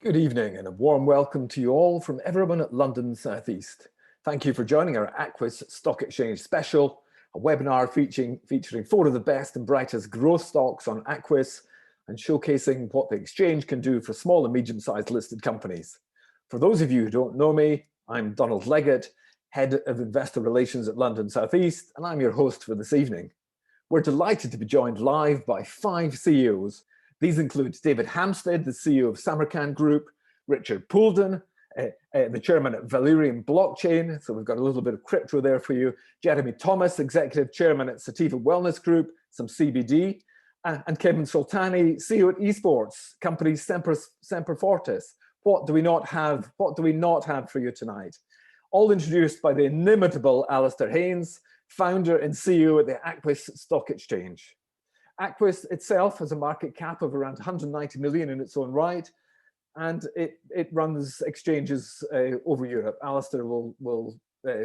Good evening and a warm welcome to you all from everyone at London South East. Thank you for joining our Aquis Stock Exchange Special, a webinar featuring 4 of the best and brightest growth stocks on Aquis and showcasing what the exchange can do for small and medium-sized listed companies. For those of you who don't know me, I'm Donald Leggett, Head of Investor Relations at London South East, and I'm your host for this evening. We're delighted to be joined live by 5 CEOs. These include David Hampstead, the CEO of Samarkand Group, Richard Poulden, the chairman at Valereum Blockchain, so we've got a little bit of crypto there for you, Geremy Thomas, executive chairman at Sativa Wellness Group, some CBD, and Kevin Soltani, CEO at esports company Semper Fortis. What do we not have for you tonight? All introduced by the inimitable Alasdair Haynes, founder and CEO at the Aquis Stock Exchange. Aquis itself has a market cap of around 190 million in its own right, and it runs exchanges over Europe. Alasdair will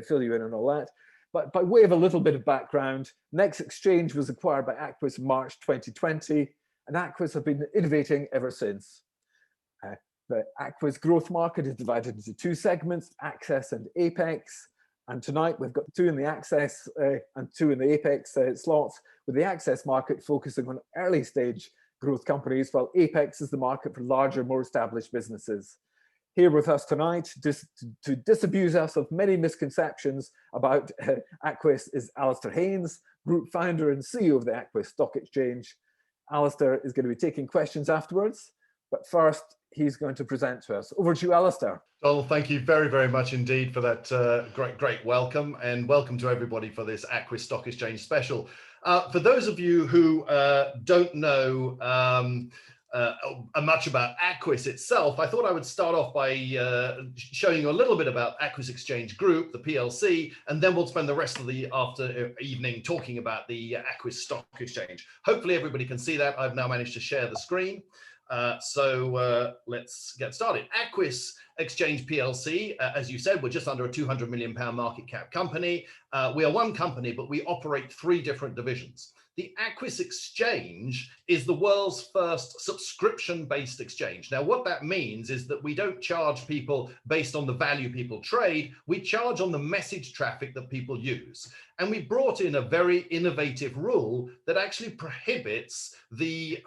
fill you in on all that. But by way of a little bit of background, Next Exchange was acquired by Aquis in March 2020, and Aquis have been innovating ever since. The Aquis growth market is divided into 2 segments, Access and Apex. And tonight we've got 2 in the Access and 2 in the Apex slots, with the Access market focusing on early stage growth companies, while Apex is the market for larger, more established businesses. Here with us tonight to disabuse us of many misconceptions about Aquis is Alasdair Haynes, group founder and CEO of the Aquis Stock Exchange. Alasdair is going to be taking questions afterwards, but first he's going to present to us. Over to you, Alasdair. Donald, thank you very, very much indeed for that great welcome, and welcome to everybody for this Aquis Stock Exchange Special. For those of you who don't know much about Aquis itself, I thought I would start off by showing you a little bit about Aquis Exchange Group, the PLC, and then we'll spend the rest of the evening talking about the Aquis Stock Exchange. Hopefully everybody can see that. I've now managed to share the screen. So let's get started. Aquis Exchange PLC, as you said, we're just under a £200 million market cap company. We are one company, but we operate 3 different divisions. The Aquis Exchange is the world's first subscription-based exchange. Now, what that means is that we don't charge people based on the value people trade. We charge on the message traffic that people use. And we brought in a very innovative rule that actually prohibits the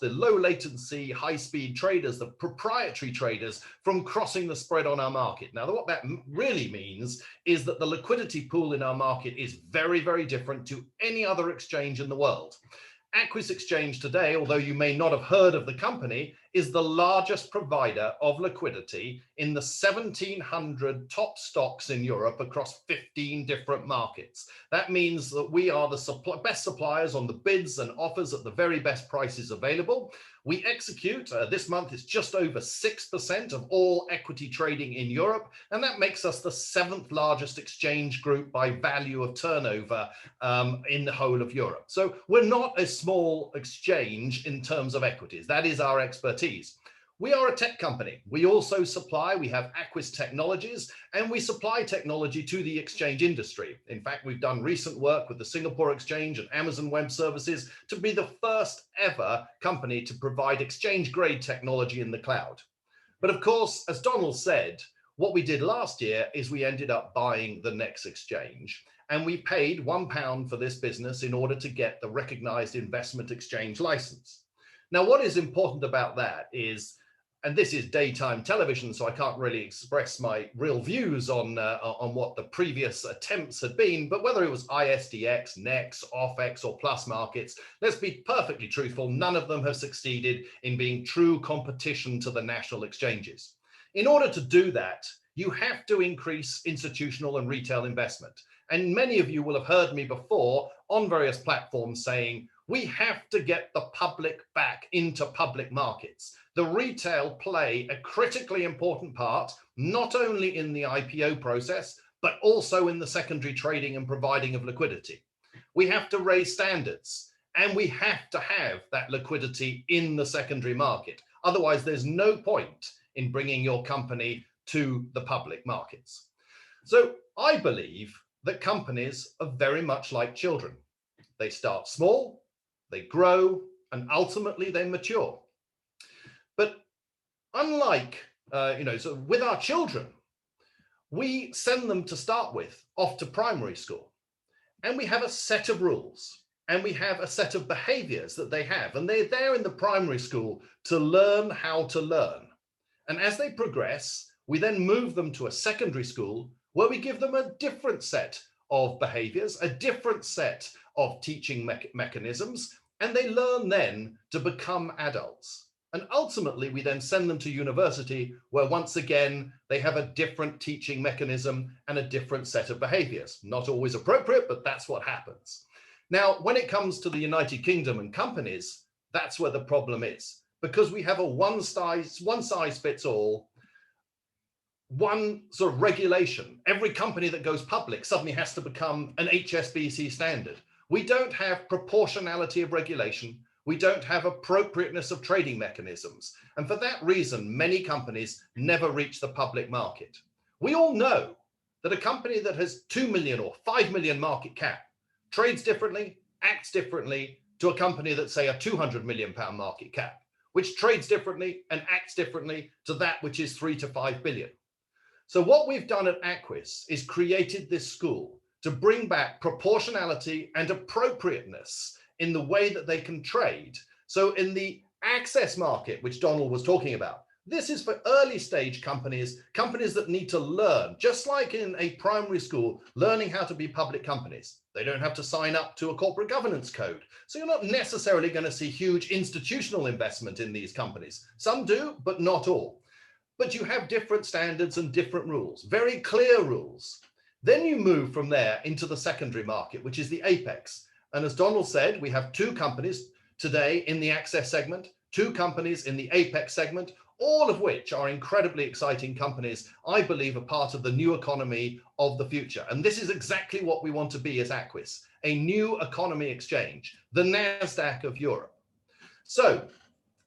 low latency, high speed traders, the proprietary traders, from crossing the spread on our market. Now, what that really means is that the liquidity pool in our market is very, very different to any other exchange in the world. Aquis Exchange today, although you may not have heard of the company, is the largest provider of liquidity in the 1,700 top stocks in Europe across 15 different markets. That means that we are the best suppliers on the bids and offers at the very best prices available. We execute, this month it's just over 6% of all equity trading in Europe, and that makes us the 7th largest exchange group by value of turnover in the whole of Europe. So we're not a small exchange in terms of equities. That is our expertise. We are a tech company. We also we have Aquis Technologies, and we supply technology to the exchange industry. In fact, we've done recent work with the Singapore Exchange and Amazon Web Services to be the first ever company to provide exchange grade technology in the cloud. But of course, as Donald said, what we did last year is we ended up buying the Next Exchange, and we paid £1 for this business in order to get the recognized investment exchange license. Now, what is important about that is, and this is daytime television, so I can't really express my real views on what the previous attempts had been, but whether it was ISDX, NEX, OFX, or Plus Markets, let's be perfectly truthful, none of them have succeeded in being true competition to the national exchanges. In order to do that, you have to increase institutional and retail investment. And many of you will have heard me before on various platforms saying, we have to get the public back into public markets. The retail play a critically important part, not only in the IPO process, but also in the secondary trading and providing of liquidity. We have to raise standards, and we have to have that liquidity in the secondary market. Otherwise, there's no point in bringing your company to the public markets. So I believe that companies are very much like children. They start small, they grow, and ultimately they mature. But unlike, so with our children, we send them to start with off to primary school, and we have a set of rules, and we have a set of behaviors that they have, and they're there in the primary school to learn how to learn. And as they progress, we then move them to a secondary school where we give them a different set of behaviors, a different set of teaching mechanisms, and they learn then to become adults. And ultimately, we then send them to university where once again, they have a different teaching mechanism and a different set of behaviors. Not always appropriate, but that's what happens. Now, when it comes to the United Kingdom and companies, that's where the problem is, because we have a one size fits all, one sort of regulation. Every company that goes public suddenly has to become an HSBC standard. We don't have proportionality of regulation. We don't have appropriateness of trading mechanisms. And for that reason, many companies never reach the public market. We all know that a company that has 2 million or 5 million market cap trades differently, acts differently to a company that, say, a 200 million pound market cap, which trades differently and acts differently to that which is 3 to 5 billion. So what we've done at Aquis is created this school to bring back proportionality and appropriateness in the way that they can trade. So in the access market, which Donald was talking about, this is for early stage companies that need to learn, just like in a primary school, learning how to be public companies. They don't have to sign up to a corporate governance code. So you're not necessarily going to see huge institutional investment in these companies. Some do, but not all. But you have different standards and different rules, very clear rules. Then you move from there into the secondary market, which is the apex. And as Donald said, we have 2 companies today in the access segment, 2 companies in the apex segment, all of which are incredibly exciting companies, I believe, are part of the new economy of the future. And this is exactly what we want to be as Aquis, a new economy exchange, the NASDAQ of Europe. So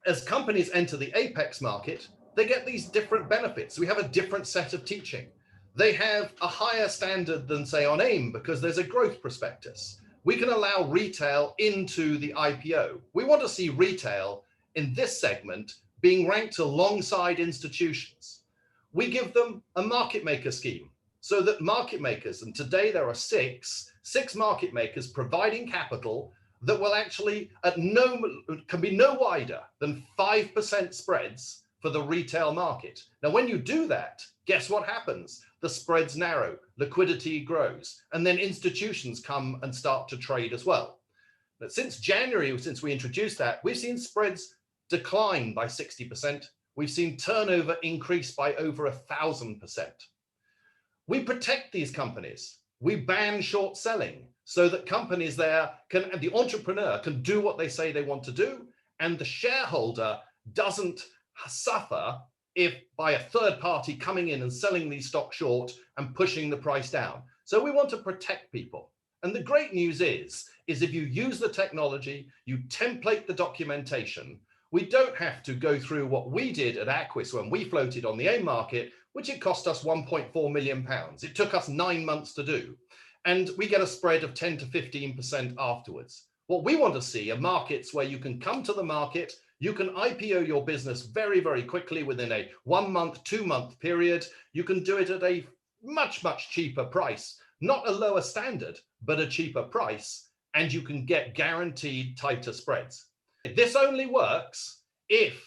as companies enter the apex market, they get these different benefits. We have a different set of teaching. They have a higher standard than, say, on AIM because there's a growth prospectus. We can allow retail into the IPO. We want to see retail in this segment being ranked alongside institutions. We give them a market maker scheme so that market makers, and today there are six market makers providing capital that will actually can be no wider than 5% spreads for the retail market. Now, when you do that, guess what happens? The spreads narrow, liquidity grows, and then institutions come and start to trade as well. But since January, since we introduced that, we've seen spreads decline by 60%. We've seen turnover increase by over 1,000%. We protect these companies. We ban short selling so that companies there the entrepreneur can do what they say they want to do, and the shareholder doesn't suffer if by a third party coming in and selling these stocks short and pushing the price down. So we want to protect people. And the great news is if you use the technology, you template the documentation, we don't have to go through what we did at Aquis when we floated on the AIM market, which it cost us £1.4 million. It took us 9 months to do. And we get a spread of 10 to 15% afterwards. What we want to see are markets where you can come to the market, you can IPO your business very, very quickly within a 1 month, 2 month period. You can do it at a much, much cheaper price, not a lower standard, but a cheaper price, and you can get guaranteed tighter spreads. This only works if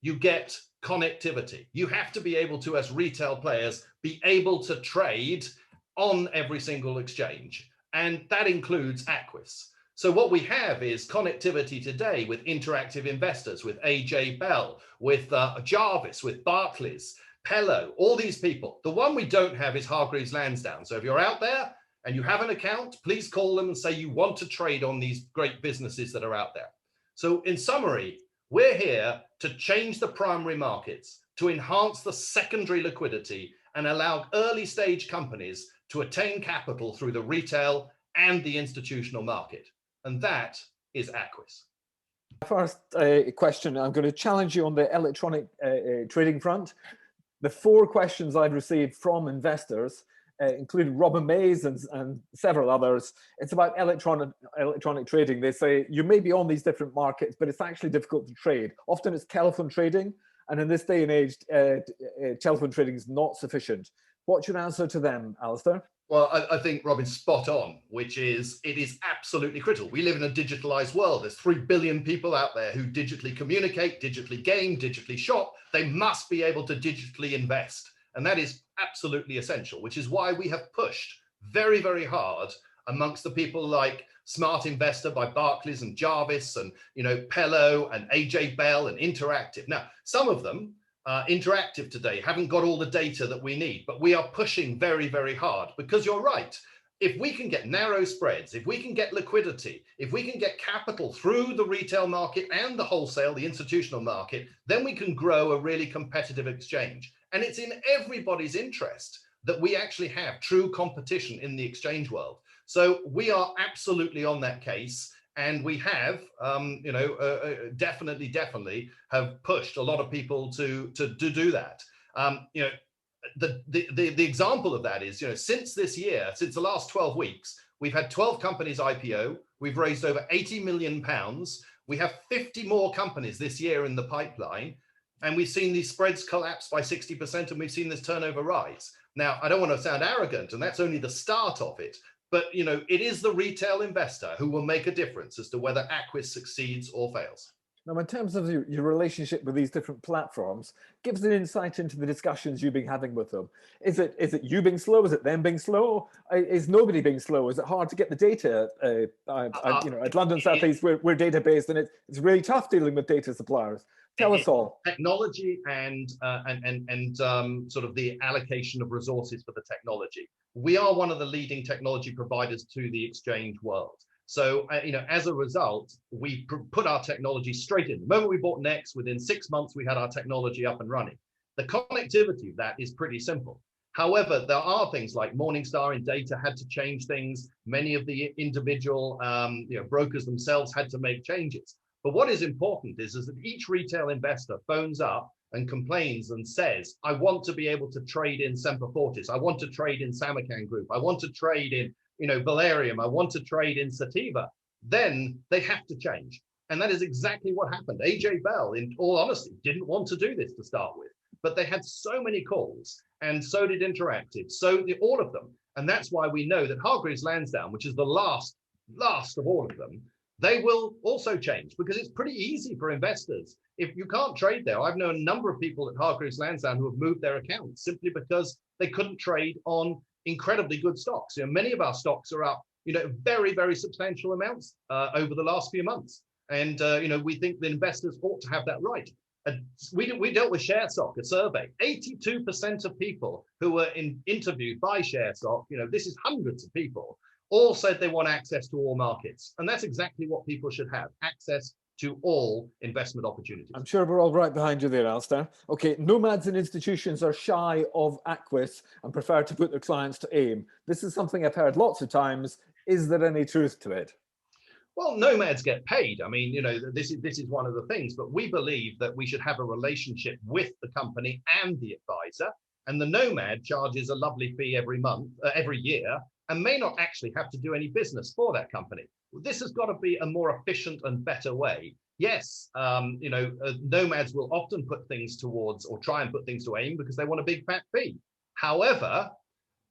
you get connectivity. You have to be able to, as retail players, be able to trade on every single exchange. And that includes Aquis. So what we have is connectivity today with interactive investors, with AJ Bell, with Jarvis, with Barclays, Pello, all these people. The one we don't have is Hargreaves Lansdown. So if you're out there and you have an account, please call them and say you want to trade on these great businesses that are out there. So in summary, we're here to change the primary markets, to enhance the secondary liquidity and allow early stage companies to attain capital through the retail and the institutional market. And that is Aquis. First question, I'm going to challenge you on the electronic trading front. The 4 questions I've received from investors, including Robin Mays and several others, it's about electronic trading. They say you may be on these different markets, but it's actually difficult to trade. Often it's telephone trading, And in this day and age, telephone trading is not sufficient. What's your answer to them, Alasdair? Well, I think Robin's spot on, which is it is absolutely critical. We live in a digitalized world. There's 3 billion people out there who digitally communicate, digitally game, digitally shop. They must be able to digitally invest. And that is absolutely essential, which is why we have pushed very, very hard amongst the people like Smart Investor by Barclays and Jarvis and, Pello and AJ Bell and Interactive. Now, some of them, Interactive today, haven't got all the data that we need, but we are pushing very, very hard because you're right. If we can get narrow spreads, if we can get liquidity, if we can get capital through the retail market and the wholesale, the institutional market, then we can grow a really competitive exchange. And it's in everybody's interest that we actually have true competition in the exchange world. So we are absolutely on that case. And we have, definitely have pushed a lot of people to do that. The example of that is, since this year, since the last 12 weeks, we've had 12 companies IPO. We've raised over 80 million pounds. We have 50 more companies this year in the pipeline. And we've seen these spreads collapse by 60%, and we've seen this turnover rise. Now, I don't want to sound arrogant, and that's only the start of it. But, it is the retail investor who will make a difference as to whether Aquis succeeds or fails. Now, in terms of your relationship with these different platforms, give us an insight into the discussions you've been having with them. Is it you being slow? Is it them being slow? Is nobody being slow? Is it hard to get the data? At London South East, we're data-based, and it's really tough dealing with data suppliers. Tell us all. Technology and sort of the allocation of resources for the technology. We are one of the leading technology providers to the exchange world. So, as a result, we put our technology straight in. The moment we bought Next, within 6 months, we had our technology up and running. The connectivity of that is pretty simple. However, there are things like Morningstar in data had to change things. Many of the individual brokers themselves had to make changes. But what is important is that each retail investor phones up and complains and says, I want to be able to trade in Semper Fortis. I want to trade in Samarkand Group. I want to trade in, Valereum. I want to trade in Sativa. Then they have to change. And that is exactly what happened. AJ Bell, in all honesty, didn't want to do this to start with, but they had so many calls, and so did Interactive, so did all of them. And that's why we know that Hargreaves Lansdown, which is the last of all of them, they will also change because it's pretty easy for investors. If you can't trade there, I've known a number of people at Hargreaves Lansdown who have moved their accounts simply because they couldn't trade on incredibly good stocks. Many of our stocks are up, very, very substantial amounts over the last few months. And, we think the investors ought to have that right. We dealt with ShareSoc, a survey. 82% of people who were interviewed by ShareSoc, this is hundreds of people, all said they want access to all markets. And that's exactly what people should have, access to all investment opportunities. I'm sure we're all right behind you there, Alasdair. Okay, nomads and institutions are shy of Aquis and prefer to put their clients to AIM. This is something I've heard lots of times. Is there any truth to it? Well, nomads get paid. I mean, this is one of the things, but we believe that we should have a relationship with the company and the advisor. And the nomad charges a lovely fee every month, every year, and may not actually have to do any business for that company. This has got to be a more efficient and better way. Yes, nomads will often put things towards or try and put things to AIM because they want a big fat fee. However,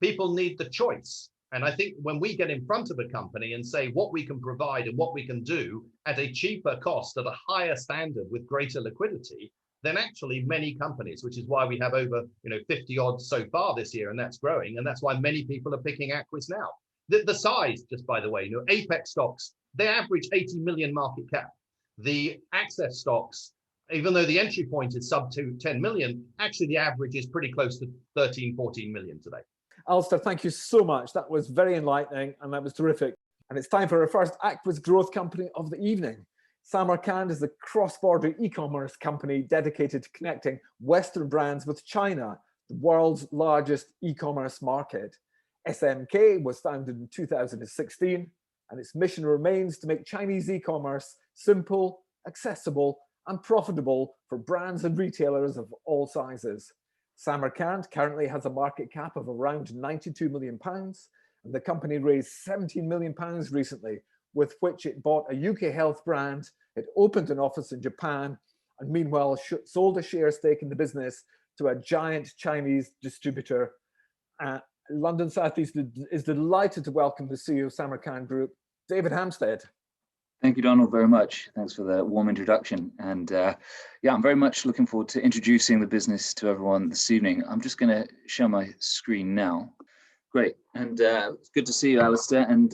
people need the choice. And I think when we get in front of a company and say what we can provide and what we can do at a cheaper cost, at a higher standard with greater liquidity, then actually many companies, which is why we have over 50 odd so far this year, and that's growing, and that's why many people are picking Aquis now. The size, just by the way, Apex stocks, they average 80 million market cap. The access stocks, even though the entry point is sub to 10 million, actually the average is pretty close to 13, 14 million today. Alasdair, thank you so much. That was very enlightening and that was terrific. And it's time for our first Aquis growth company of the evening. Samarkand is the cross-border e-commerce company dedicated to connecting Western brands with China, the world's largest e-commerce market. SMK was founded in 2016, and its mission remains to make Chinese e-commerce simple, accessible, and profitable for brands and retailers of all sizes. Samarkand currently has a market cap of around 92 million pounds, and the company raised 17 million pounds recently, with which it bought a UK health brand, it opened an office in Japan, and meanwhile sold a share stake in the business to a giant Chinese distributor. London South East is delighted to welcome the CEO of Samarkand Group, David Hampstead. Thank you, Donald, very much. Thanks for the warm introduction. And yeah, I'm very much looking forward to introducing the business to everyone this evening. I'm just going to share my screen now. Great. And it's good to see you, Alasdair. And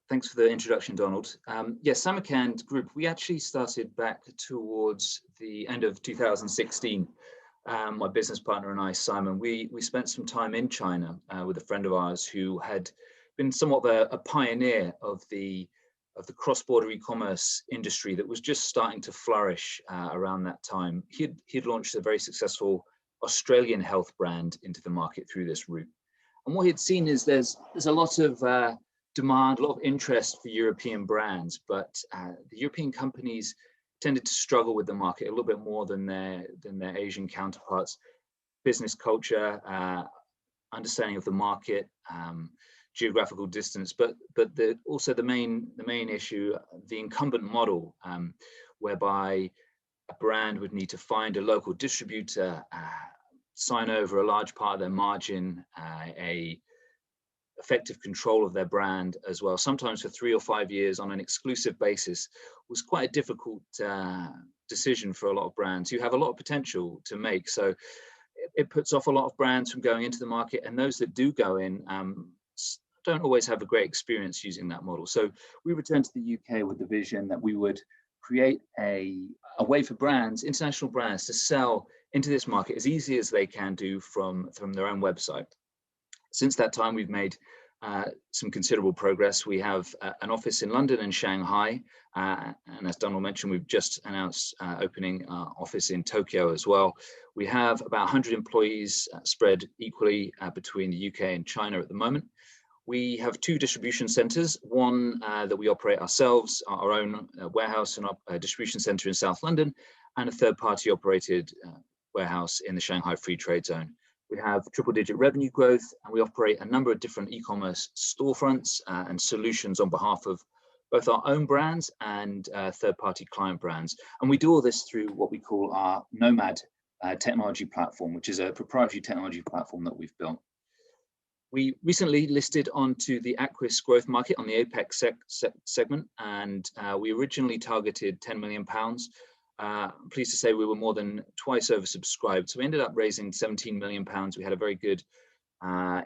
thanks for the introduction, Donald. Yes, Samarkand Group, we actually started back towards the end of 2016. My business partner and I, Simon, we spent some time in China with a friend of ours who had been somewhat a pioneer of the cross-border e-commerce industry that was just starting to flourish around that time. He'd launched a very successful Australian health brand into the market through this route. And what he'd seen is there's a lot of demand, a lot of interest for European brands, but the European companies tended to struggle with the market a little bit more than their Asian counterparts. Business culture, understanding of the market, geographical distance, but also the main issue, the incumbent model, whereby a brand would need to find a local distributor, sign over a large part of their margin, effective control of their brand as well, sometimes for 3 or 5 years on an exclusive basis, was quite a difficult decision for a lot of brands who have a lot of potential to make. So it puts off a lot of brands from going into the market, and those that do go in don't always have a great experience using that model. So we returned to the UK with the vision that we would create a way for brands, international brands, to sell into this market as easy as they can do from their own website. Since that time, we've made some considerable progress. We have an office in London and Shanghai, and as Donald mentioned, we've just announced opening our office in Tokyo as well. We have about 100 employees spread equally between the UK and China at the moment. We have 2 distribution centres, one that we operate ourselves, our own warehouse and distribution centre in South London, and a third-party operated warehouse in the Shanghai Free Trade Zone. We have triple-digit revenue growth, and we operate a number of different e-commerce storefronts and solutions on behalf of both our own brands and third-party client brands. And we do all this through what we call our Nomad technology platform, which is a proprietary technology platform that we've built. We recently listed onto the Aquis growth market on the Apex segment, and we originally targeted £10 million. I'm pleased to say we were more than twice oversubscribed. So we ended up raising £17 million. We had a very good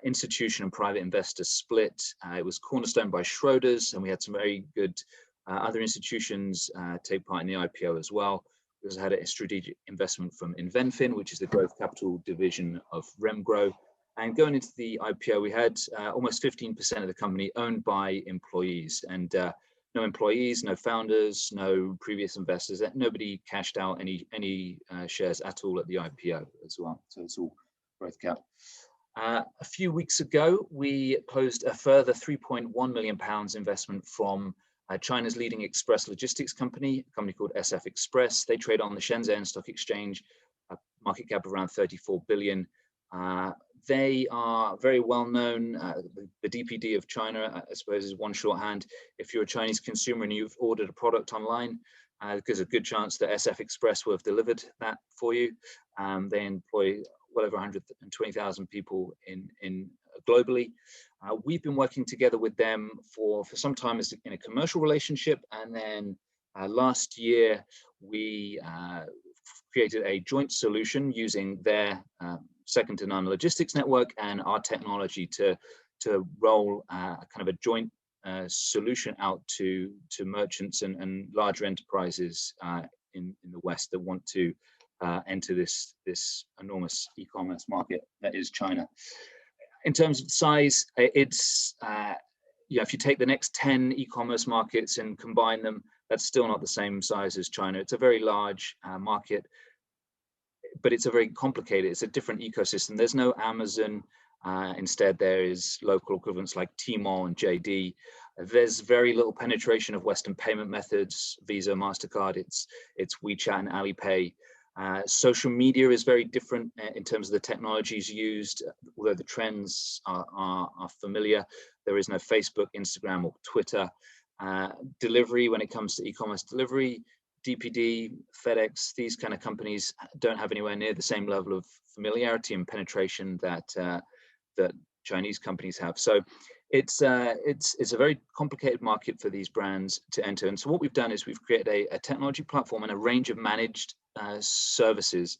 institution and private investor split. It was cornerstoned by Schroders, and we had some very good other institutions take part in the IPO as well. We also had a strategic investment from Invenfin, which is the growth capital division of Remgrow. And going into the IPO, we had almost 15% of the company owned by employees, and no employees, no founders, no previous investors. Nobody cashed out any shares at all at the IPO as well. So it's all growth cap. A few weeks ago, we closed a further £3.1 million investment from China's leading express logistics company, a company called SF Express. They trade on the Shenzhen Stock Exchange, a market cap of around 34 billion. They are very well known. The DPD of China, I suppose, is one shorthand. If you're a Chinese consumer and you've ordered a product online, there's a good chance that SF Express will have delivered that for you. They employ well over 120,000 people in globally. We've been working together with them for some time in a commercial relationship, and then last year we created a joint solution using their second to none logistics network and our technology to roll kind of a joint solution out to merchants and larger enterprises in the West that want to enter this enormous e-commerce market that is China. In terms of size, it's if you take the next 10 e-commerce markets and combine them, that's still not the same size as China. It's a very large market, but it's a very complicated, it's a different ecosystem. There's no Amazon. Instead, there is local equivalents like Tmall and JD. There's very little penetration of Western payment methods, Visa, MasterCard, it's WeChat and Alipay. Social media is very different in terms of the technologies used, although the trends are familiar. There is no Facebook, Instagram, or Twitter. Delivery, when it comes to e-commerce delivery, DPD, FedEx, these kind of companies don't have anywhere near the same level of familiarity and penetration that that Chinese companies have. So it's a very complicated market for these brands to enter. And so what we've done is we've created a technology platform and a range of managed services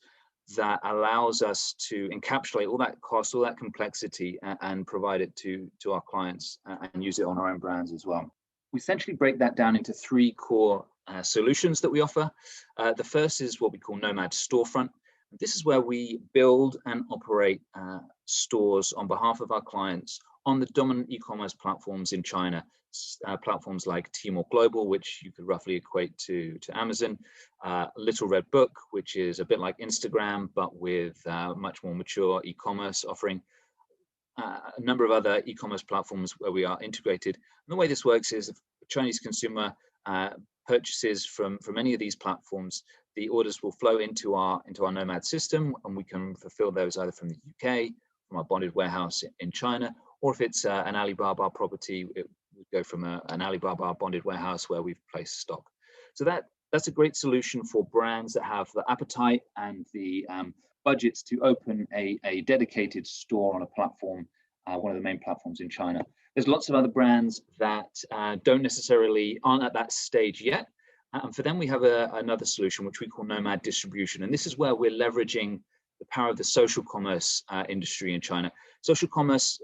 that allows us to encapsulate all that cost, all that complexity, and provide it to our clients and use it on our own brands as well. We essentially break that down into three core solutions that we offer. The first is what we call Nomad Storefront. This is where we build and operate stores on behalf of our clients on the dominant e-commerce platforms in China, platforms like Tmall Global, which you could roughly equate to Amazon, Little Red Book, which is a bit like Instagram, but with much more mature e-commerce offering, a number of other e-commerce platforms where we are integrated. And the way this works is if a Chinese consumer purchases from any of these platforms, the orders will flow into our Nomad system, and we can fulfill those either from the UK, from our bonded warehouse in China, or if it's an Alibaba property, it would go from an Alibaba bonded warehouse where we've placed stock. So that's a great solution for brands that have the appetite and the budgets to open a dedicated store on a platform, one of the main platforms in China. There's lots of other brands that aren't at that stage yet. And for them, we have another solution, which we call Nomad Distribution. And this is where we're leveraging the power of the social commerce industry in China. Social commerce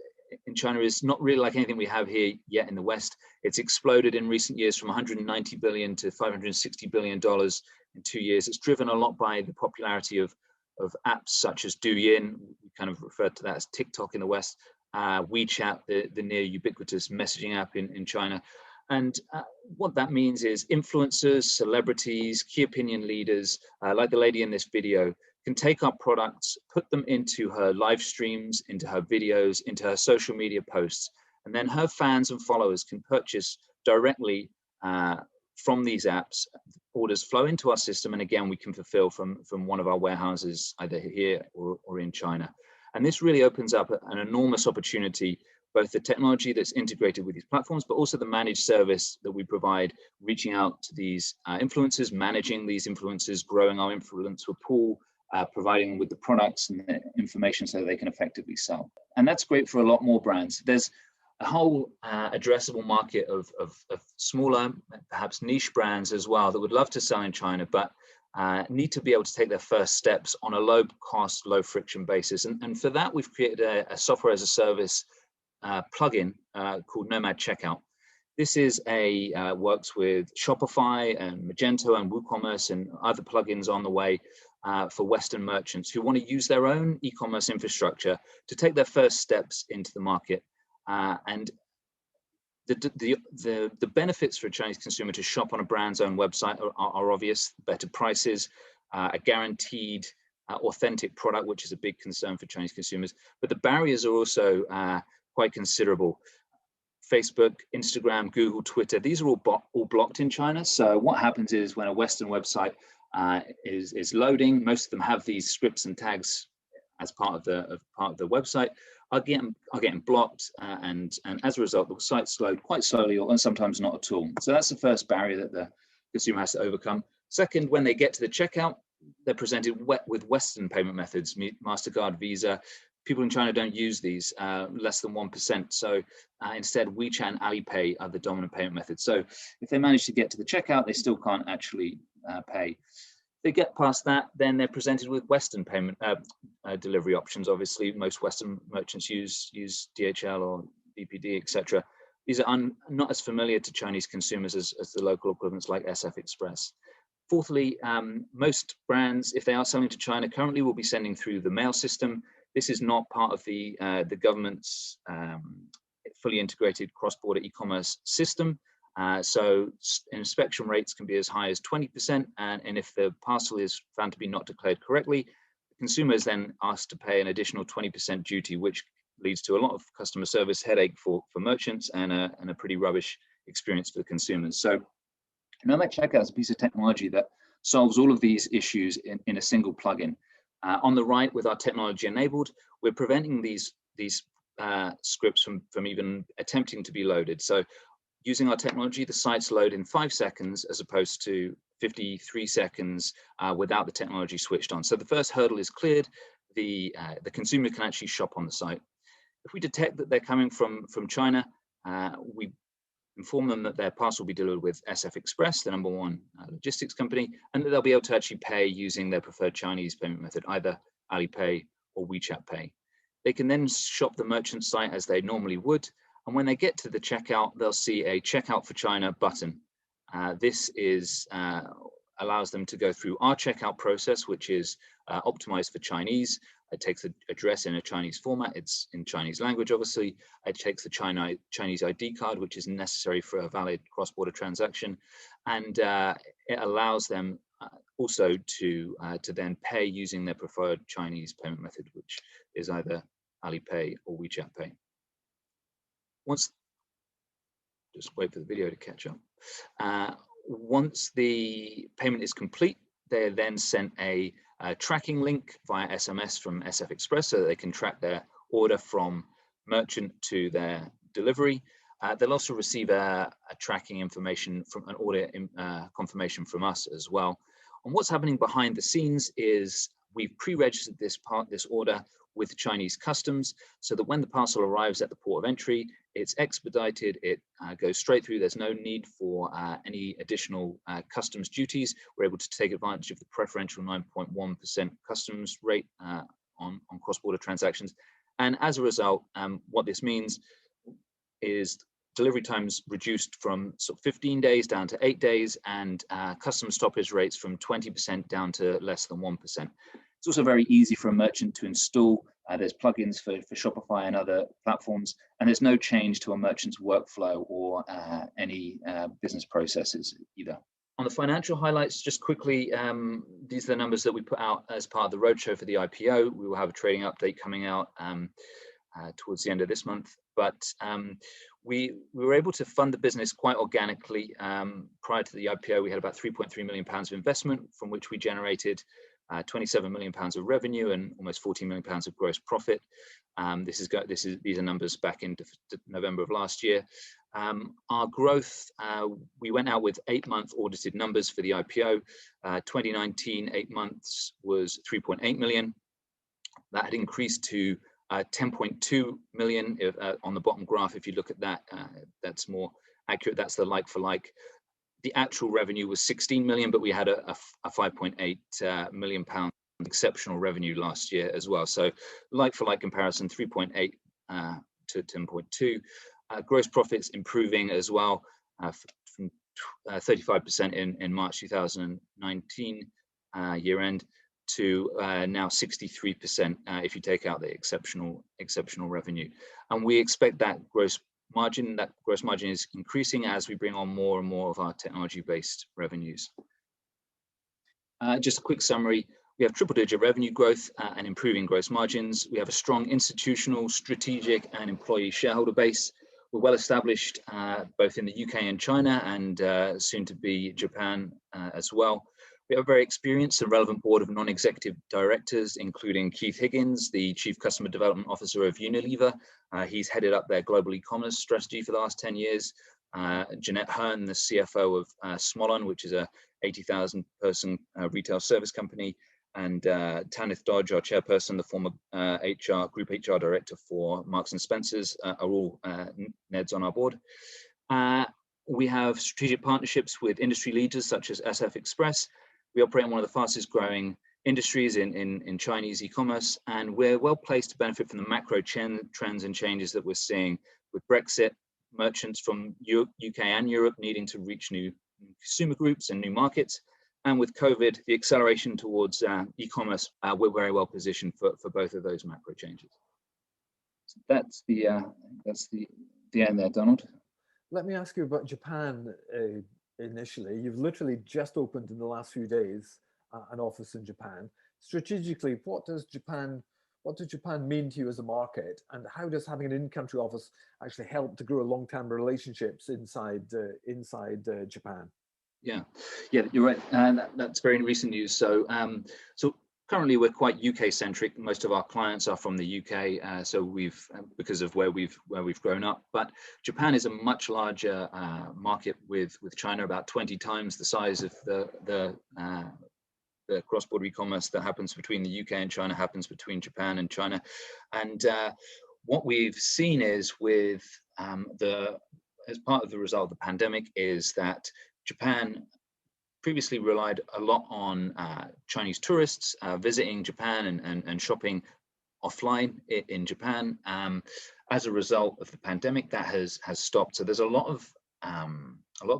in China is not really like anything we have here yet in the West. It's exploded in recent years from $190 billion to $560 billion in 2 years. It's driven a lot by the popularity of apps such as Douyin. We kind of refer to that as TikTok in the West, WeChat, the near ubiquitous messaging app in China. And what that means is influencers, celebrities, key opinion leaders, like the lady in this video, can take our products, put them into her live streams, into her videos, into her social media posts, and then her fans and followers can purchase directly from these apps. Orders flow into our system, and again, we can fulfill from one of our warehouses, either here or in China. And this really opens up an enormous opportunity, both the technology that's integrated with these platforms, but also the managed service that we provide, reaching out to these influencers, managing these influencers, growing our influencer pool, providing them with the products and the information so that they can effectively sell. And that's great for a lot more brands. There's a whole addressable market of smaller, perhaps niche brands as well that would love to sell in China, but need to be able to take their first steps on a low cost, low friction basis. And for that, we've created a software as a service plugin called Nomad Checkout. This is works with Shopify and Magento and WooCommerce and other plugins on the way for Western merchants who want to use their own e-commerce infrastructure to take their first steps into the market. And the benefits for a Chinese consumer to shop on a brand's own website are obvious: better prices, a guaranteed authentic product, which is a big concern for Chinese consumers. But the barriers are also quite considerable. Facebook, Instagram, Google, Twitter, these are all blocked in China. So what happens is when a Western website is loading, most of them have these scripts and tags as part of the website, are getting blocked, and as a result, the sites load quite slowly or sometimes not at all. So that's the first barrier that the consumer has to overcome. Second, when they get to the checkout, they're presented with Western payment methods, MasterCard, Visa. People in China don't use these, less than 1%. So instead, WeChat and Alipay are the dominant payment methods. So if they manage to get to the checkout, they still can't actually pay. They get past that, then they're presented with Western payment delivery options. Obviously, most Western merchants use DHL or DPD, etc. These are not as familiar to Chinese consumers as the local equivalents like SF Express. Fourthly, most brands, if they are selling to China currently, will be sending through the mail system. This is not part of the government's fully integrated cross-border e-commerce system. So inspection rates can be as high as 20%, and if the parcel is found to be not declared correctly, the consumer is then asked to pay an additional 20% duty, which leads to a lot of customer service headache for merchants and a pretty rubbish experience for the consumers. So Nomad Checkout is a piece of technology that solves all of these issues in a single plugin. On the right, with our technology enabled, we're preventing these scripts from even attempting to be loaded. So using our technology, the sites load in 5 seconds as opposed to 53 seconds without the technology switched on. So the first hurdle is cleared. The consumer can actually shop on the site. If we detect that they're coming from China, we inform them that their parcel will be delivered with SF Express, the #1 logistics company, and that they'll be able to actually pay using their preferred Chinese payment method, either Alipay or WeChat Pay. They can then shop the merchant site as they normally would, and when they get to the checkout, they'll see a Checkout for China button. This allows them to go through our checkout process, which is optimized for Chinese. It takes the address in a Chinese format. It's in Chinese language, obviously. It takes the Chinese ID card, which is necessary for a valid cross-border transaction. And it allows them also to then pay using their preferred Chinese payment method, which is either Alipay or WeChat Pay. Just wait for the video to catch up. Once the payment is complete, they are then sent a tracking link via SMS from SF Express so that they can track their order from merchant to their delivery. They'll also receive a tracking information from an order confirmation from us as well. And what's happening behind the scenes is we've pre-registered this order with Chinese customs so that when the parcel arrives at the port of entry, it's expedited, it goes straight through. There's no need for any additional customs duties. We're able to take advantage of the preferential 9.1% customs rate on cross-border transactions. And as a result, what this means is delivery times reduced from sort of 15 days down to 8 days, and customs stoppage rates from 20% down to less than 1%. It's also very easy for a merchant to install. There's plugins for Shopify and other platforms, and there's no change to a merchant's workflow or any business processes either. On the financial highlights, just quickly, these are the numbers that we put out as part of the roadshow for the IPO. We will have a trading update coming out towards the end of this month, but we were able to fund the business quite organically. Prior to the IPO, we had about £3.3 million of investment, from which we generated £27 million of revenue and almost £14 million of gross profit. These are numbers back in November of last year. Our growth, we went out with 8-month audited numbers for the IPO. 2019, 8 months was 3.8 million. That had increased to 10.2 million on the bottom graph. If you look at that, that's more accurate. That's the like for like. The actual revenue was 16 million, but we had a 5.8 million pound exceptional revenue last year as well. So like for like comparison, 3.8 to 10.2. Gross profits improving as well from 35% in March 2019 year end to now 63% if you take out the exceptional revenue. And we expect that gross margin is increasing as we bring on more and more of our technology-based revenues. Just a quick summary. We have triple-digit revenue growth and improving gross margins. We have a strong institutional, strategic, and employee shareholder base. We're well established both in the UK and China, and soon to be Japan as well. We have a very experienced and relevant board of non-executive directors, including Keith Higgins, the Chief Customer Development Officer of Unilever. He's headed up their global e-commerce strategy for the last 10 years. Jeanette Hearn, the CFO of Smollan, which is a 80,000 person retail service company. And Tanith Dodge, our chairperson, the former Group HR Director for Marks and Spencer's, are all NEDs on our board. We have strategic partnerships with industry leaders such as SF Express. We operate in one of the fastest growing industries in Chinese e-commerce, and we're well placed to benefit from the macro trends and changes that we're seeing with Brexit, merchants from UK and Europe needing to reach new consumer groups and new markets, and with COVID, the acceleration towards e-commerce. We're very well positioned for both of those macro changes. So that's the end there, Donald. Let me ask you about Japan. Initially, you've literally just opened in the last few days an office in Japan. Strategically, what does Japan mean to you as a market, and how does having an in-country office actually help to grow long-term relationships inside Japan? Yeah, you're right. That's very recent news. So currently we're quite UK centric. Most of our clients are from the UK, so we've because of where we've grown up. But Japan is a much larger market with China, about 20 times the size of the cross-border e-commerce that happens between the UK and China happens between Japan and China. And what we've seen is with as part of the result of the pandemic is that Japan previously relied a lot on Chinese tourists visiting Japan and shopping offline in Japan. As a result of the pandemic, that has stopped. So there's a lot of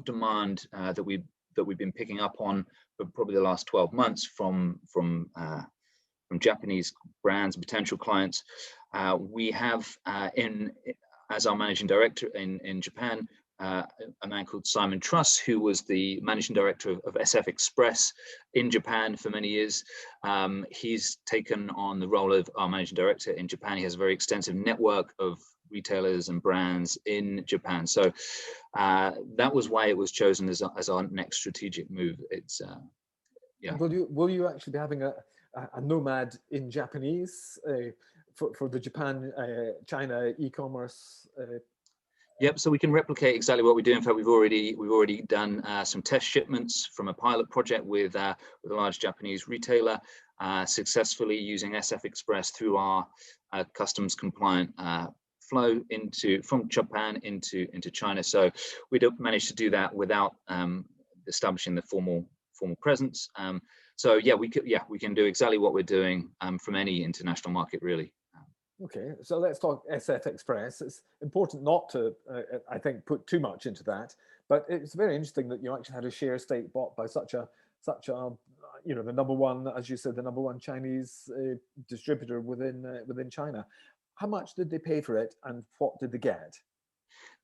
demand that we've been picking up on for probably the last 12 months from Japanese brands, potential clients. We have as our managing director in Japan, a man called Simon Truss, who was the managing director of SF Express in Japan for many years. He's taken on the role of our managing director in Japan. He has a very extensive network of retailers and brands in Japan. So that was why it was chosen as our next strategic move. It's yeah. Will you actually be having a nomad in Japanese for the Japan China e-commerce? Yep, so we can replicate exactly what we do. In fact, we've already done some test shipments from a pilot project with a large Japanese retailer, successfully using SF Express through our customs compliant flow from Japan into China. So we don't manage to do that without establishing the formal presence. So yeah, we can do exactly what we're doing from any international market, really. Okay, so let's talk SF Express. It's important not to, I think, put too much into that, but it's very interesting that you actually had a share stake bought by such a, you know, the number one, as you said, the number one Chinese distributor within China. How much did they pay for it, and what did they get?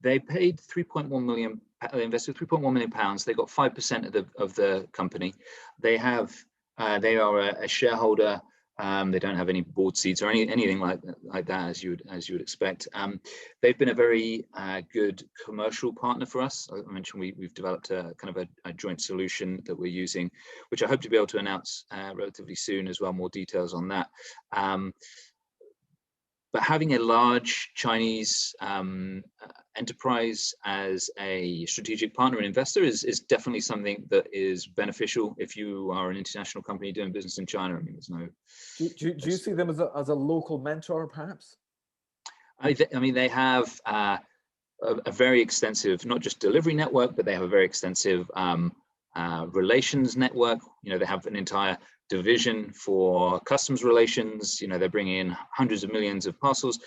They paid 3.1 million. They invested 3.1 million pounds. They got 5% of the company. They are a shareholder. They don't have any board seats or anything like that, as you would expect. They've been a very good commercial partner for us. I mentioned we've developed a kind of a joint solution that we're using, which I hope to be able to announce relatively soon as well. More details on that. But having a large Chinese enterprise as a strategic partner and investor is definitely something that is beneficial if you are an international company doing business in China. I mean, there's no. Do you see them as a local mentor, perhaps? I mean, they have a very extensive, not just delivery network, but they have a very extensive relations network. You know, they have an entire division for customs relations. You know, they're bringing in hundreds of millions of parcels.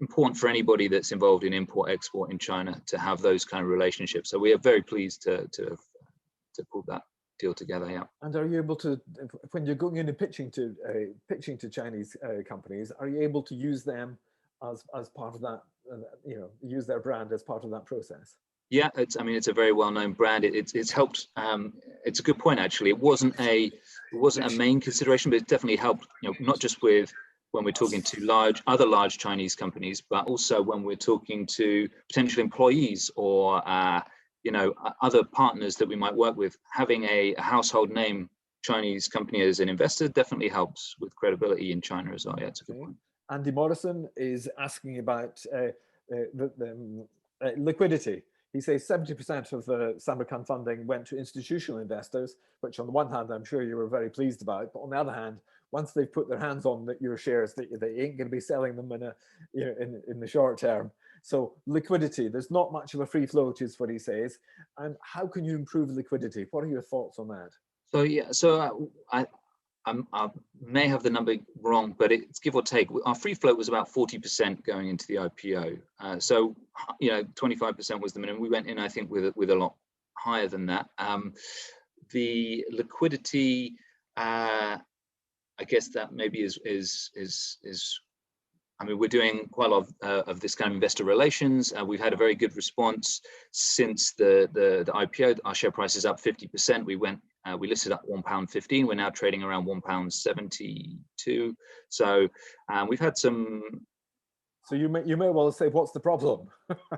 Important for anybody that's involved in import export in China to have those kind of relationships. So we are very pleased to pull that deal together. Yeah. And are you able to, when you're going in and pitching to Chinese companies, are you able to use them as part of that? You know, use their brand as part of that process? Yeah, I mean, it's a very well-known brand. It's helped. It's a good point, actually. It wasn't a main consideration, but it definitely helped. You know, not just with when we're talking to other large Chinese companies, but also when we're talking to potential employees or you know, other partners that we might work with. Having a household name Chinese company as an investor definitely helps with credibility in China as well. Yeah, it's a good point. Andy Morrison is asking about the liquidity. He says 70% of the Samarkand funding went to institutional investors, which on the one hand, I'm sure you were very pleased about, but on the other hand, once they've put their hands on your shares, they ain't going to be selling them in the short term. So liquidity, there's not much of a free float, is what he says. And how can you improve liquidity? What are your thoughts on that? So yeah, so I may have the number wrong, but it's give or take. Our free float was about 40% going into the IPO. So, you know, 25% was the minimum. We went in, I think, with a lot higher than that. The liquidity, I guess that maybe is. I mean, we're doing quite a lot of this kind of investor relations. We've had a very good response since the IPO. Our share price is up 50%. We listed at £1.15. We're now trading around £1.72. So we've had some So you may well say, what's the problem?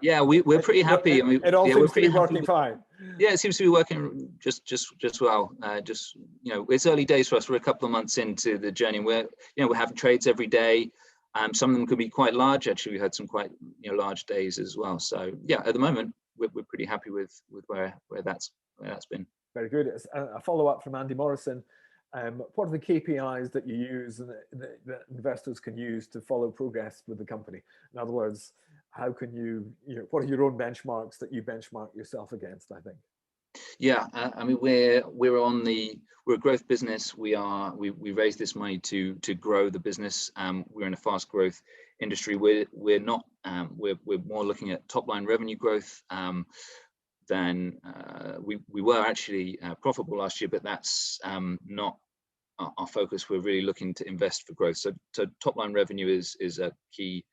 Yeah, we're pretty happy. It all seems to be working fine. Yeah, it seems to be working just well. It's early days for us. We're a couple of months into the journey. We're having trades every day. Some of them could be quite large. Actually, we had some quite large days as well. So yeah, at the moment we're pretty happy with where that's been. Very good. A follow up from Andy Morrison. What are the KPIs that you use and that investors can use to follow progress with the company? In other words, how can what are your own benchmarks that you benchmark yourself against, I think? Yeah, we're a growth business. We raised this money to grow the business. We're in a fast growth industry. We're more looking at top line revenue growth than we were actually profitable last year, but that's not our focus. We're really looking to invest for growth. So top line revenue is a key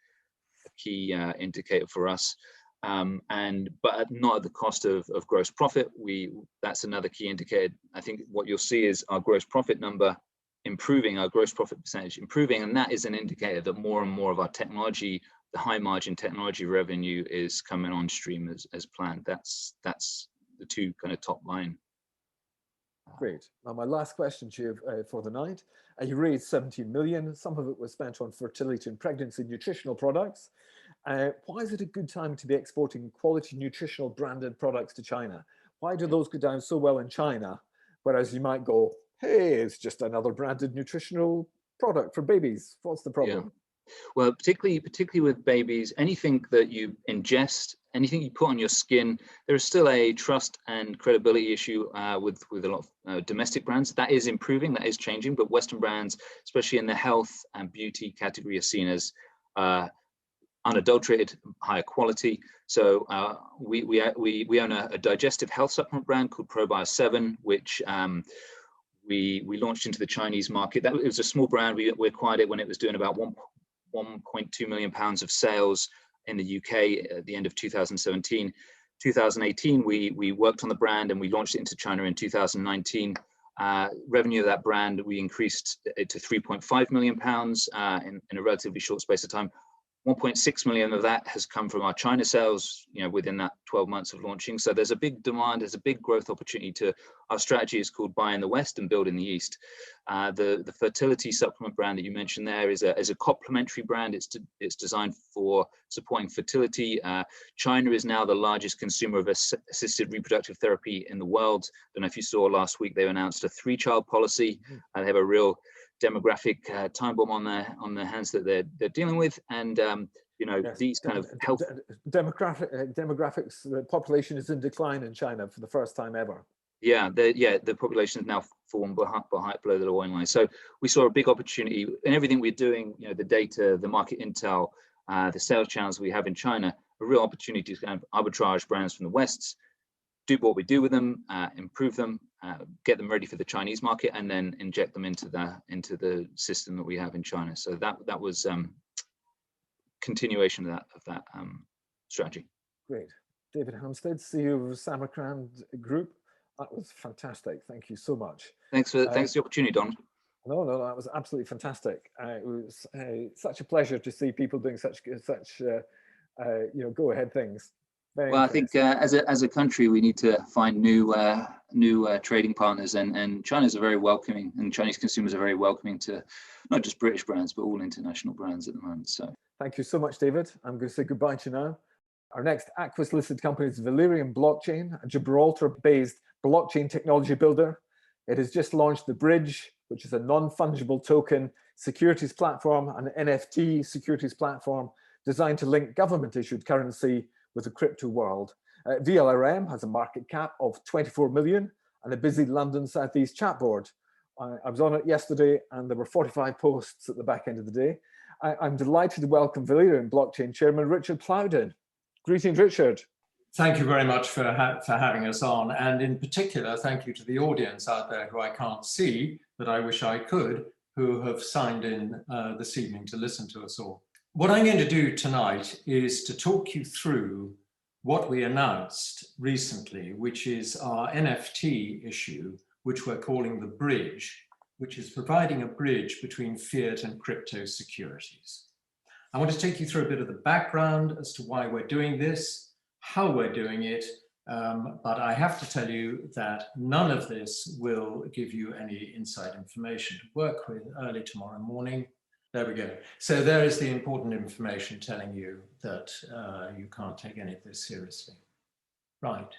indicator for us. But not at the cost of gross profit. That's another key indicator. I think what you'll see is our gross profit number improving, our gross profit percentage improving, and that is an indicator that more and more of our technology, the high margin technology revenue, is coming on stream as planned. That's the two kind of top line. Great. Now my last question to you for the night. You raised 17 million. Some of it was spent on fertility and pregnancy nutritional products. Why is it a good time to be exporting quality nutritional branded products to China? Why do those go down so well in China? Whereas you might go, hey, it's just another branded nutritional product for babies. What's the problem? Yeah. Well, particularly with babies, anything that you ingest, anything you put on your skin, there is still a trust and credibility issue with a lot of domestic brands. That is improving, that is changing, but Western brands, especially in the health and beauty category, are seen as unadulterated, higher quality. So we own a digestive health supplement brand called ProBio7, which we launched into the Chinese market. It was a small brand. We acquired it when it was doing about 1.2 million pounds of sales in the UK at the end of 2017. 2018, we worked on the brand and we launched it into China in 2019. Revenue of that brand, we increased it to 3.5 million pounds in a relatively short space of time. 1.6 million of that has come from our China sales, within that 12 months of launching. So there's a big demand, there's a big growth opportunity. Our strategy is called buy in the West and build in the East. The fertility supplement brand that you mentioned there is a complementary brand. It's designed for supporting fertility. China is now the largest consumer of assisted reproductive therapy in the world. I don't know if you saw last week, they announced a 3-child policy. They have a real demographic time bomb on their hands that they're dealing with, and yes, these kind of health demographics. The population is in decline in China for the first time ever. Yeah, the population is now fallen below the low line. So we saw a big opportunity in everything we're doing. The data, the market intel, the sales channels we have in China. A real opportunity to kind of arbitrage brands from the West, do what we do with them, improve them, get them ready for the Chinese market, and then inject them into the system that we have in China. So that was continuation of that strategy. Great. David Hampstead, CEO of Samarkand Group. That was fantastic. Thank you so much. Thanks for the opportunity, Don. No, that was absolutely fantastic. It was such a pleasure to see people doing such go ahead things. Well, I think as a country, we need to find new trading partners, and China's are very welcoming, and Chinese consumers are very welcoming to not just British brands, but all international brands at the moment. So thank you so much, David. I'm going to say goodbye to you now. Our next Aquis listed company is Valereum Blockchain, a Gibraltar-based blockchain technology builder. It has just launched the Bridge, which is a non-fungible token securities platform, an NFT securities platform designed to link government-issued currency with the crypto world. VLRM has a market cap of 24 million and a busy London Southeast chat board. I was on it yesterday and there were 45 posts at the back end of the day. I'm delighted to welcome Valereum Blockchain Chairman Richard Poulden. Greetings, Richard. Thank you very much for having us on, and in particular, thank you to the audience out there who I can't see, but I wish I could, who have signed in this evening to listen to us all. What I'm going to do tonight is to talk you through what we announced recently, which is our NFT issue, which we're calling the Bridge, which is providing a bridge between fiat and crypto securities. I want to take you through a bit of the background as to why we're doing this, how we're doing it, but I have to tell you that none of this will give you any inside information to work with early tomorrow morning. There we go. So there is the important information telling you that you can't take any of this seriously. Right.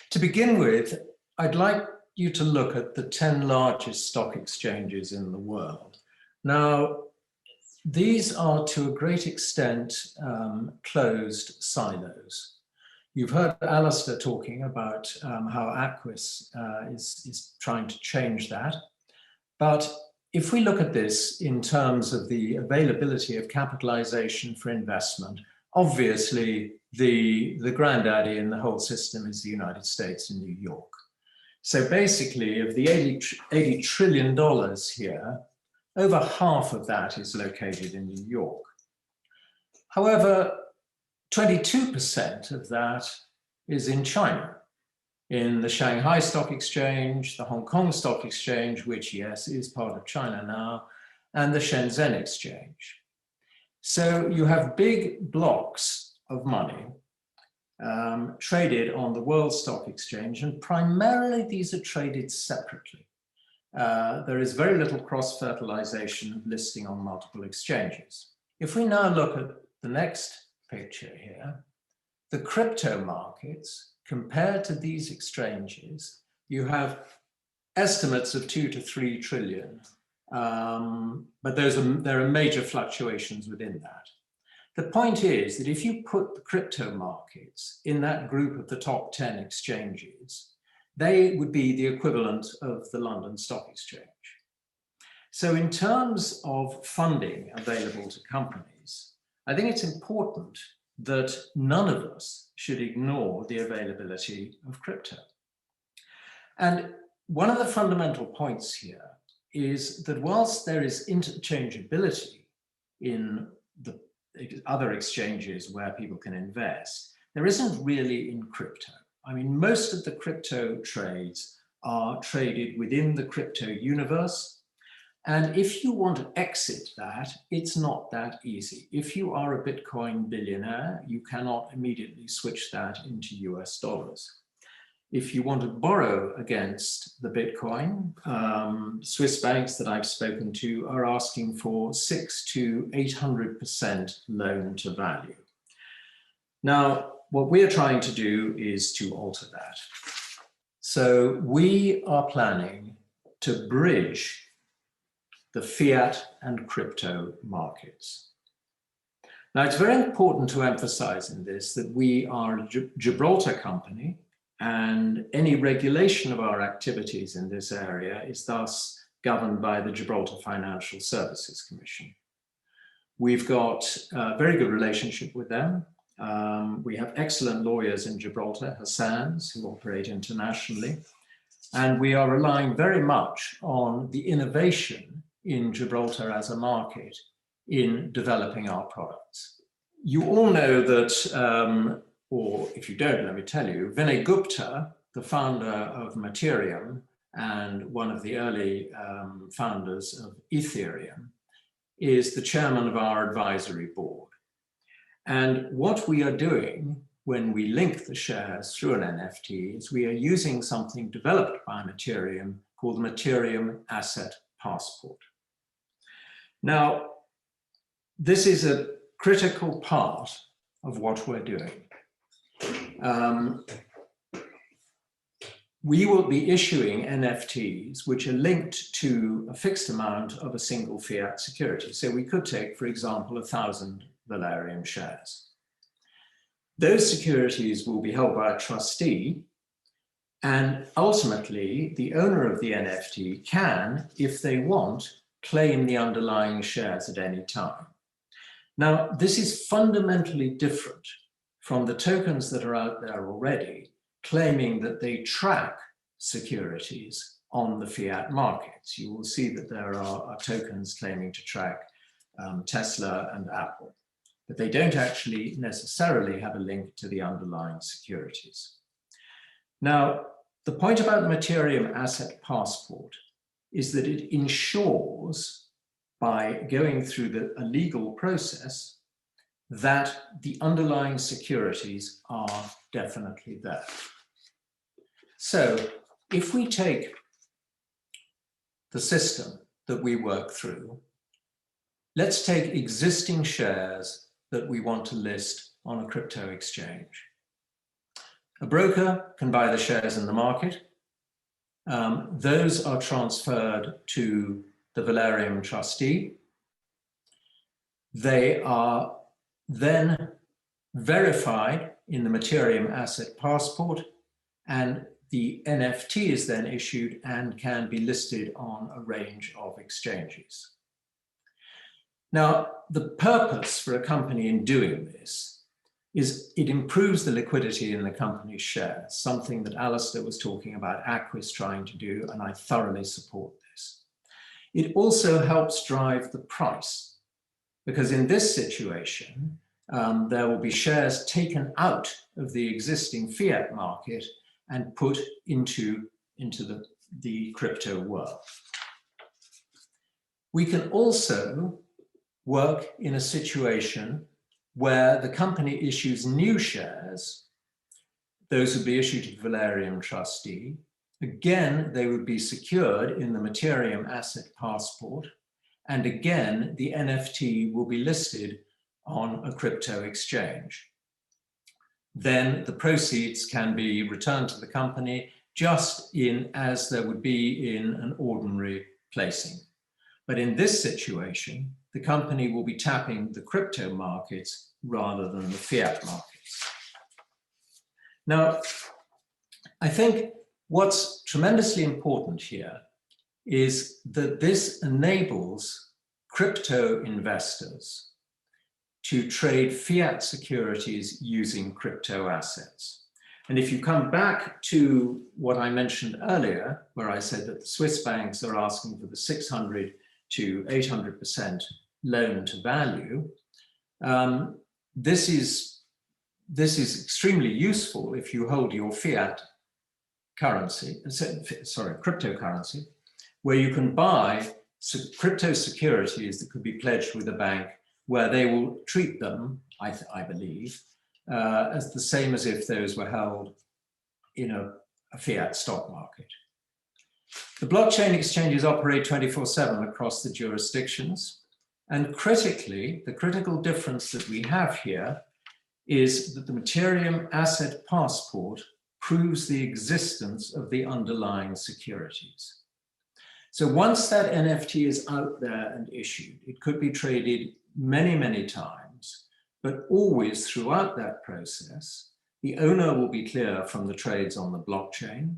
To begin with, I'd like you to look at the 10 largest stock exchanges in the world. Now, these are to a great extent closed silos. You've heard Alasdair talking about how Aquis is trying to change that. But if we look at this in terms of the availability of capitalization for investment, obviously the granddaddy in the whole system is the United States and New York. So basically, of the $80 trillion here, over half of that is located in New York. However, 22% of that is in China, in the Shanghai Stock Exchange, the Hong Kong Stock Exchange, which, yes, is part of China now, and the Shenzhen Exchange. So you have big blocks of money traded on the World Stock Exchange, and primarily these are traded separately. There is very little cross-fertilization of listing on multiple exchanges. If we now look at the next picture here, the crypto markets, compared to these exchanges, you have estimates of 2 to 3 trillion, but there are major fluctuations within that. The point is that if you put the crypto markets in that group of the top 10 exchanges, they would be the equivalent of the London Stock Exchange. So in terms of funding available to companies, I think it's important that none of us should ignore the availability of crypto. And one of the fundamental points here is that whilst there is interchangeability in the other exchanges where people can invest, there isn't really in crypto. I mean, most of the crypto trades are traded within the crypto universe. And if you want to exit that, it's not that easy. If you are a Bitcoin billionaire, you cannot immediately switch that into US dollars. If you want to borrow against the Bitcoin, Swiss banks that I've spoken to are asking for 600% to 800% loan to value. Now, what we are trying to do is to alter that. So we are planning to bridge the fiat and crypto markets. Now, it's very important to emphasize in this that we are a Gibraltar company, and any regulation of our activities in this area is thus governed by the Gibraltar Financial Services Commission. We've got a very good relationship with them. We have excellent lawyers in Gibraltar, Hassans, who operate internationally, and we are relying very much on the innovation in Gibraltar as a market in developing our products. You all know that, or if you don't, let me tell you, Vinay Gupta, the founder of Materium and one of the early founders of Ethereum, is the chairman of our advisory board. And what we are doing when we link the shares through an NFT is we are using something developed by Materium called the Materium Asset Passport. Now, this is a critical part of what we're doing. We will be issuing NFTs which are linked to a fixed amount of a single fiat security. So we could take, for example, 1,000 Valereum shares. Those securities will be held by a trustee, and ultimately the owner of the NFT can, if they want, claim the underlying shares at any time. Now, this is fundamentally different from the tokens that are out there already, claiming that they track securities on the fiat markets. You will see that there are tokens claiming to track Tesla and Apple, but they don't actually necessarily have a link to the underlying securities. Now, the point about Materium Asset Passport is that it ensures by going through a legal process that the underlying securities are definitely there. So if we take the system that we work through, let's take existing shares that we want to list on a crypto exchange. A broker can buy the shares in the market. Those are transferred to the Valereum trustee. They are then verified in the Materium Asset Passport, and the NFT is then issued and can be listed on a range of exchanges. Now, the purpose for a company in doing this is it improves the liquidity in the company's shares, something that Alasdair was talking about Aquis trying to do, and I thoroughly support this. It also helps drive the price, because in this situation, there will be shares taken out of the existing fiat market and put into the crypto world. We can also work in a situation where the company issues new shares. Those would be issued to the Valereum trustee. Again, they would be secured in the Materium Asset Passport. And again, the NFT will be listed on a crypto exchange. Then the proceeds can be returned to the company just as there would be in an ordinary placing. But in this situation, the company will be tapping the crypto markets rather than the fiat markets. Now, I think what's tremendously important here is that this enables crypto investors to trade fiat securities using crypto assets. And if you come back to what I mentioned earlier, where I said that the Swiss banks are asking for the 600 to 800% loan to value, this is extremely useful if you hold your fiat currency, cryptocurrency, where you can buy crypto securities that could be pledged with a bank, where they will treat them, I believe, as the same as if those were held in a fiat stock market. The blockchain exchanges operate 24/7 across the jurisdictions. And critically, the critical difference that we have here is that the Materium Asset Passport proves the existence of the underlying securities. So once that NFT is out there and issued, it could be traded many, many times, but always throughout that process, the owner will be clear from the trades on the blockchain,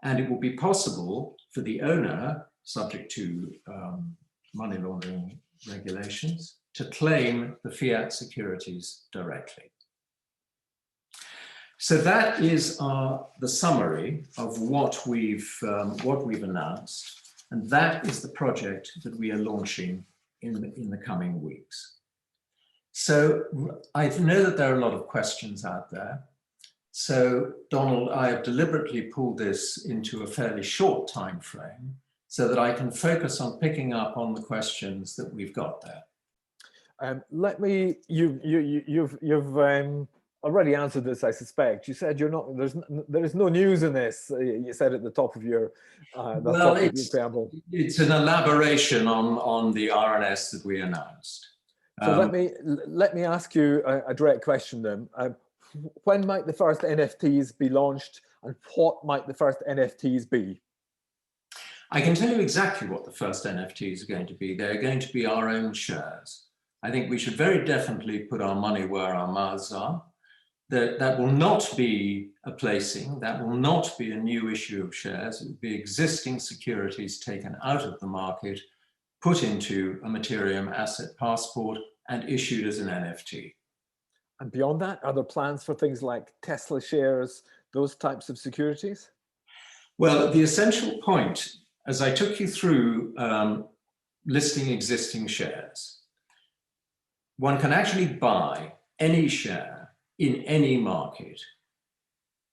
and it will be possible for the owner, subject to money laundering regulations, to claim the fiat securities directly. So that is the summary of what we've announced. And that is the project that we are launching in the coming weeks. So I know that there are a lot of questions out there. So Donald, I have deliberately pulled this into a fairly short time frame so that I can focus on picking up on the questions that we've got there. You've already answered this, I suspect. You said there is no news in this. You said at the top of your preamble. It's an elaboration on the RNS that we announced. So let me ask you a direct question then. When might the first NFTs be launched, and what might the first NFTs be? I can tell you exactly what the first NFTs are going to be. They're going to be our own shares. I think we should very definitely put our money where our mouths are. That will not be a placing, that will not be a new issue of shares. It will be existing securities taken out of the market, put into a Materium Asset Passport and issued as an NFT. And beyond that, are there plans for things like Tesla shares, those types of securities? Well, the essential point, as I took you through listing existing shares, one can actually buy any share in any market,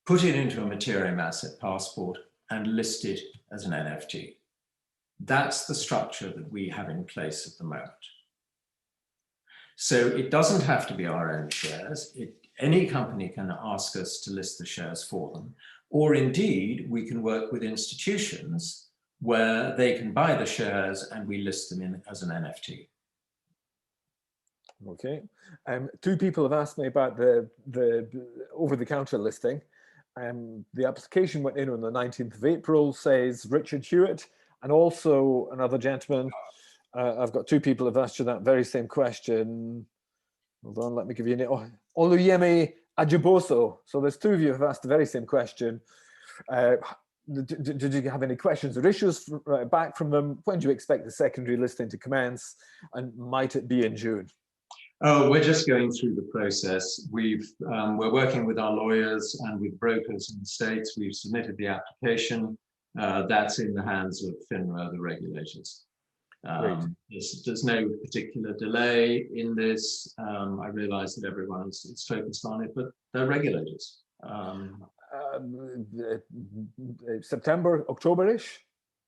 put it into a Materium Asset Passport and list it as an NFT. That's the structure that we have in place at the moment. So it doesn't have to be our own shares. Any company can ask us to list the shares for them, or indeed we can work with institutions where they can buy the shares and we list them in as an NFT. Okay. Two people have asked me about the over-the-counter listing. The application went in on the 19th of April, says Richard Hewitt, and also another gentleman. I've got two people have asked you that very same question. Hold on, let me give you a name. Oh, Oluyemi Ajiboso. So there's two of you who have asked the very same question. Did you have any questions or issues back from them? When do you expect the secondary listing to commence? And might it be in June? Oh, we're just going through the process. We're working with our lawyers and with brokers in the States. We've submitted the application. That's in the hands of FINRA, the regulators. There's no particular delay in this. I realize that everyone is focused on it, but they're regulators. September, October-ish?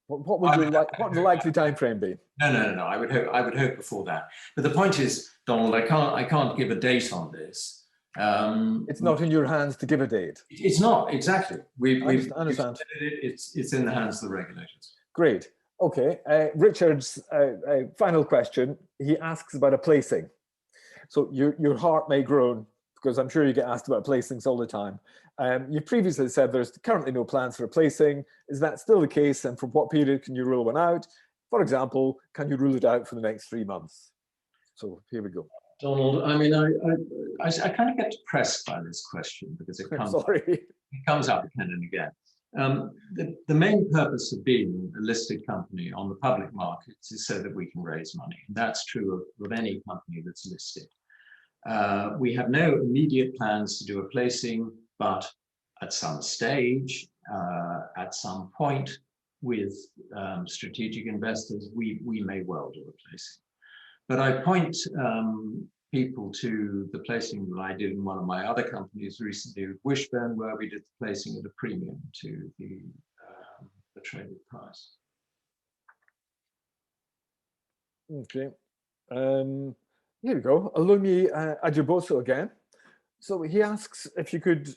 What would you like? What would the likely time frame be? No. I would hope before that. But the point is, Donald, I can't give a date on this. It's not in your hands to give a date. It's not, exactly. I understand. It's in the hands of the regulators. Great. Okay. Richard's final question. He asks about a placing. So your heart may groan, because I'm sure you get asked about placings all the time. You previously said there's currently no plans for a placing. Is that still the case? And for what period can you rule one out? For example, can you rule it out for the next 3 months? So here we go. Donald, I mean, I kind of get depressed by this question because it comes up again and again. The main purpose of being a listed company on the public markets is so that we can raise money. And that's true of any company that's listed. We have no immediate plans to do a placing, but at some stage, at some point with strategic investors, we may well do a placing. But I point people to the placing that I did in one of my other companies recently with Wishburn, where we did the placing at a premium to the traded price. Okay. Here we go. Olumi Ajiboso again. So he asks if you could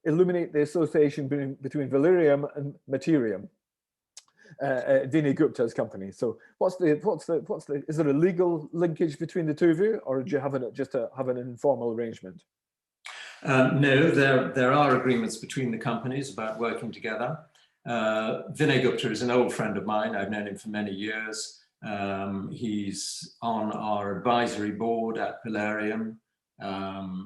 illuminate the association between Valereum and Materium, Vinay Gupta's company. So what's the is there a legal linkage between the two of you, or do you have an informal arrangement? No, there are agreements between the companies about working together. Vinay Gupta is an old friend of mine. I've known him for many years. He's on our advisory board at Valereum.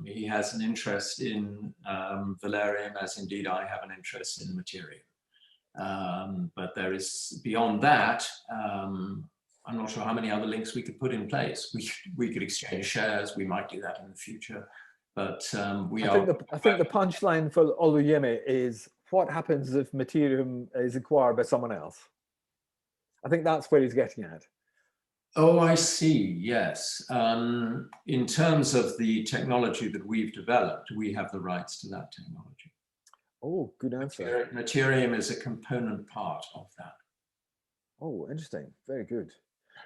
He has an interest in Valereum, as indeed I have an interest in Materium. But there is, beyond that, I'm not sure how many other links we could put in place. We could exchange shares. We might do that in the future. But I think the punchline for Oluyemi is, what happens if Materium is acquired by someone else? I think that's where he's getting at. Oh, I see, yes. In terms of the technology that we've developed, we have the rights to that technology. Oh, good answer. Materium is a component part of that. Oh, interesting. Very good.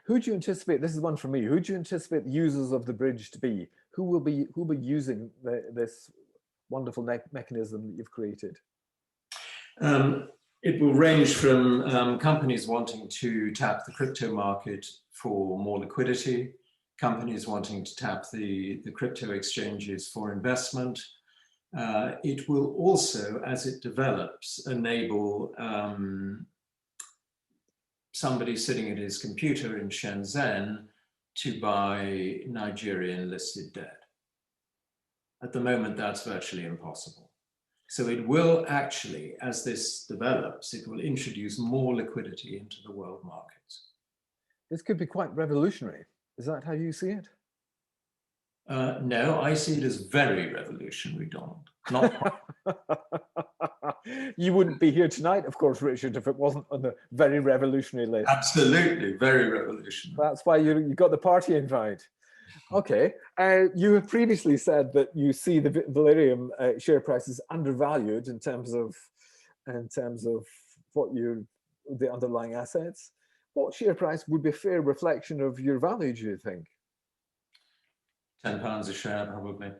Who do you anticipate, this is one for me, who do you anticipate the users of the bridge to be? Who will be using this wonderful mechanism that you've created? It will range from companies wanting to tap the crypto market for more liquidity, companies wanting to tap the crypto exchanges for investment. It will also, as it develops, enable somebody sitting at his computer in Shenzhen to buy Nigerian listed debt. At the moment, that's virtually impossible. So it will actually, as this develops, it will introduce more liquidity into the world markets. This could be quite revolutionary. Is that how you see it? No, I see it as very revolutionary, Donald. Not You wouldn't be here tonight, of course, Richard, if it wasn't on the very revolutionary list. Absolutely, very revolutionary. That's why you got the party invite. Okay, you have previously said that you see the Valereum share price is undervalued in terms of what the underlying assets. What share price would be a fair reflection of your value, do you think? £10 a share, probably.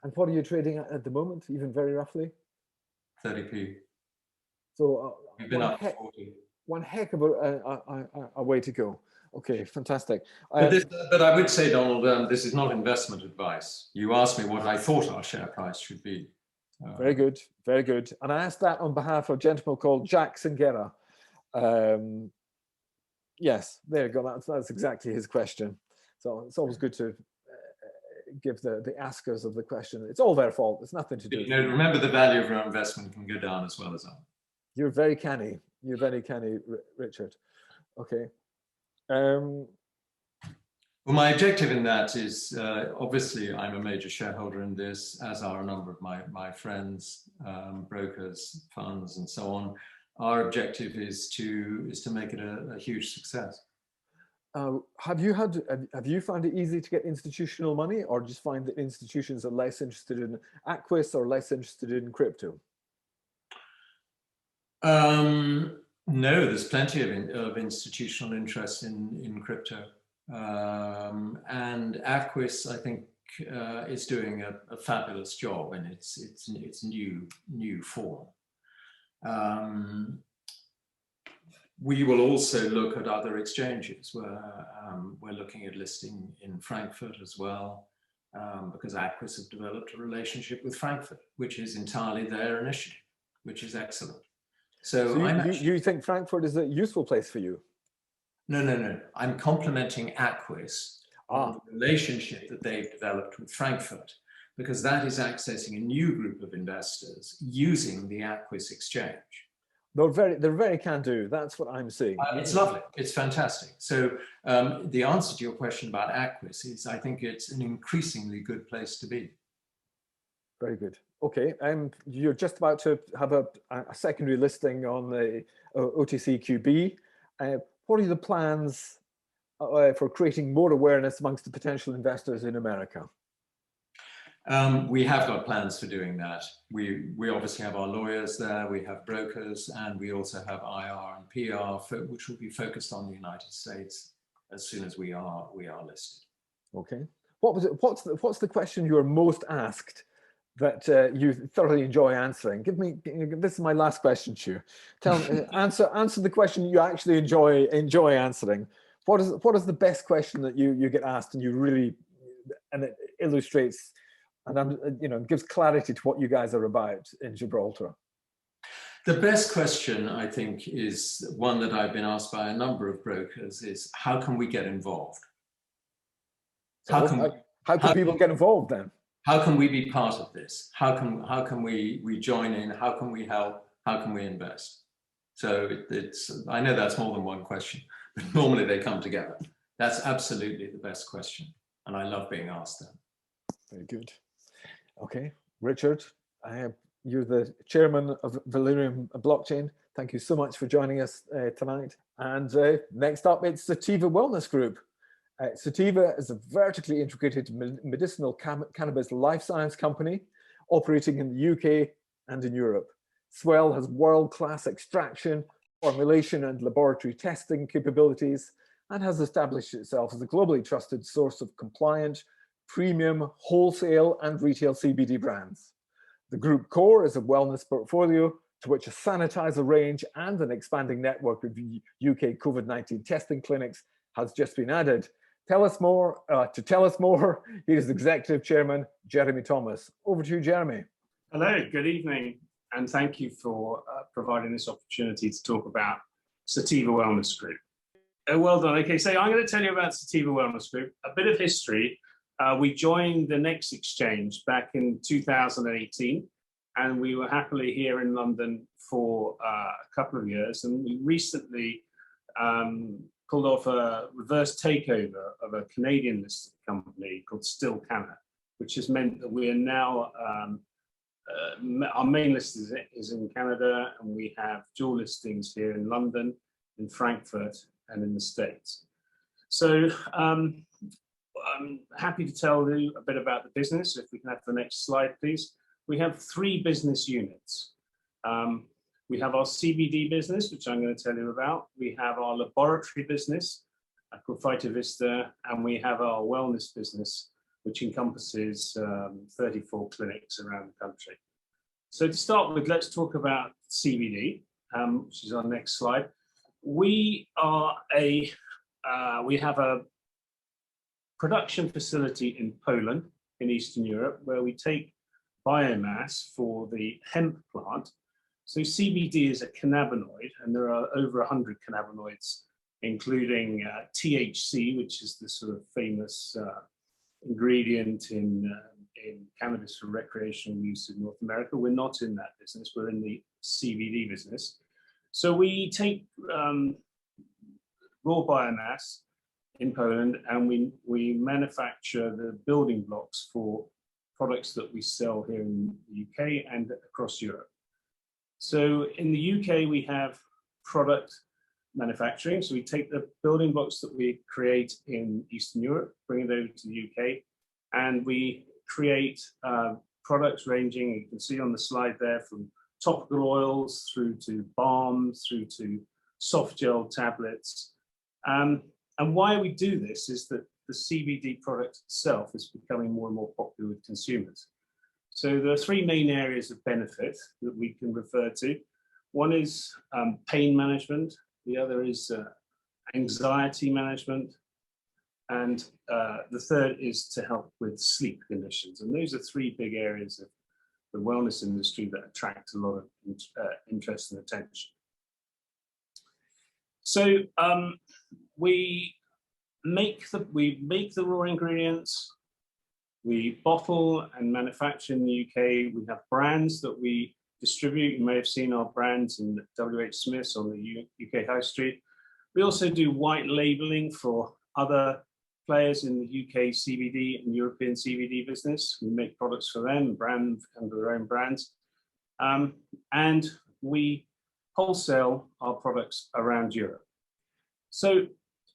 And what are you trading at the moment, even very roughly? 30p. So You've been up 40. One heck of a way to go. Okay, fantastic. But I would say, Donald, this is not investment advice. You asked me what I thought our share price should be. Very good, very good. And I asked that on behalf of a gentleman called Jack Singera. Yes, there you go. That's exactly his question. So it's always good to give the askers of the question. It's all their fault. It's nothing to do with it. Remember, the value of your investment can go down as well as up. You're very canny. You're very canny, Richard. Okay. Well, my objective in that is, obviously, I'm a major shareholder in this, as are a number of my friends, brokers, funds, and so on. Our objective is to make it a huge success. Have you found it easy to get institutional money, or just find that institutions are less interested in Aquis or less interested in crypto? No, there's plenty of institutional interest in crypto. And Aquis, I think, is doing a fabulous job in its new form. We will also look at other exchanges where we're looking at listing in Frankfurt as well, because Aquis have developed a relationship with Frankfurt, which is entirely their initiative, which is excellent. So you think Frankfurt is a useful place for you? No. I'm complimenting Aquis on the relationship that they've developed with Frankfurt, because that is accessing a new group of investors using the Aquis exchange. They're very can-do. That's what I'm seeing. It's lovely. It's fantastic. So the answer to your question about Aquis is, I think it's an increasingly good place to be. Very good. Okay, and you're just about to have a secondary listing on the OTCQB. What are the plans for creating more awareness amongst the potential investors in America? We have got plans for doing that. We obviously have our lawyers there, we have brokers, and we also have IR and PR, which will be focused on the United States as soon as we are listed. Okay. What's the question you are most asked that you thoroughly enjoy answering? This is my last question to you. Answer the question you actually enjoy answering. What is the best question that you get asked and you really, and it illustrates and gives clarity to what you guys are about in Gibraltar? The best question, I think, is one that I've been asked by a number of brokers: is how can we get involved? How can people get involved then? How can we be part of this? How can we join in? How can we help? How can we invest? So I know that's more than one question, but normally they come together. That's absolutely the best question, and I love being asked them. Very good. Okay, Richard, you're the chairman of Valereum Blockchain. Thank you so much for joining us tonight. And next up, it's Sativa Wellness Group. Sativa is a vertically integrated medicinal cannabis life science company operating in the UK and in Europe. SWEL has world-class extraction, formulation and laboratory testing capabilities, and has established itself as a globally trusted source of compliant, premium, wholesale and retail CBD brands. The group core is a wellness portfolio to which a sanitizer range and an expanding network of UK COVID-19 testing clinics has just been added. To tell us more, here's Executive Chairman Geremy Thomas. Over to you, Geremy. Hello, good evening, and thank you for providing this opportunity to talk about Sativa Wellness Group. Well done. Okay, so I'm going to tell you about Sativa Wellness Group. A bit of history. We joined the Next Exchange back in 2018, and we were happily here in London for a couple of years, and we recently pulled off a reverse takeover of a Canadian listed company called Still Canna, which has meant that we are now, our main list is in Canada, and we have dual listings here in London, in Frankfurt, and in the States. So I'm happy to tell you a bit about the business. If we can have the next slide, please. We have 3 business units. We have our CBD business, which I'm going to tell you about. We have our laboratory business, called VitaVista, and we have our wellness business, which encompasses 34 clinics around the country. So to start with, let's talk about CBD, which is our next slide. We have a production facility in Poland, in Eastern Europe, where we take biomass for the hemp plant. So CBD is a cannabinoid, and there are over 100 cannabinoids, including THC, which is the sort of famous ingredient in cannabis for recreational use in North America. We're not in that business, we're in the CBD business. So we take raw biomass in Poland, and we manufacture the building blocks for products that we sell here in the UK and across Europe. So in the UK, we have product manufacturing. So we take the building blocks that we create in Eastern Europe, bring it over to the UK, and we create products ranging, you can see on the slide there, from topical oils through to balms, through to soft gel tablets. And why we do this is that the CBD product itself is becoming more and more popular with consumers. So there are three main areas of benefit that we can refer to. One is pain management, the other is anxiety management, and the third is to help with sleep conditions. And those are three big areas of the wellness industry that attract a lot of interest and attention. So we make the raw ingredients, we bottle and manufacture in the UK. We have brands that we distribute. You may have seen our brands in WH Smith's on the UK High Street. We also do white labeling for other players in the UK CBD and European CBD business. We make products for them, brand under their own brands. And we wholesale our products around Europe. So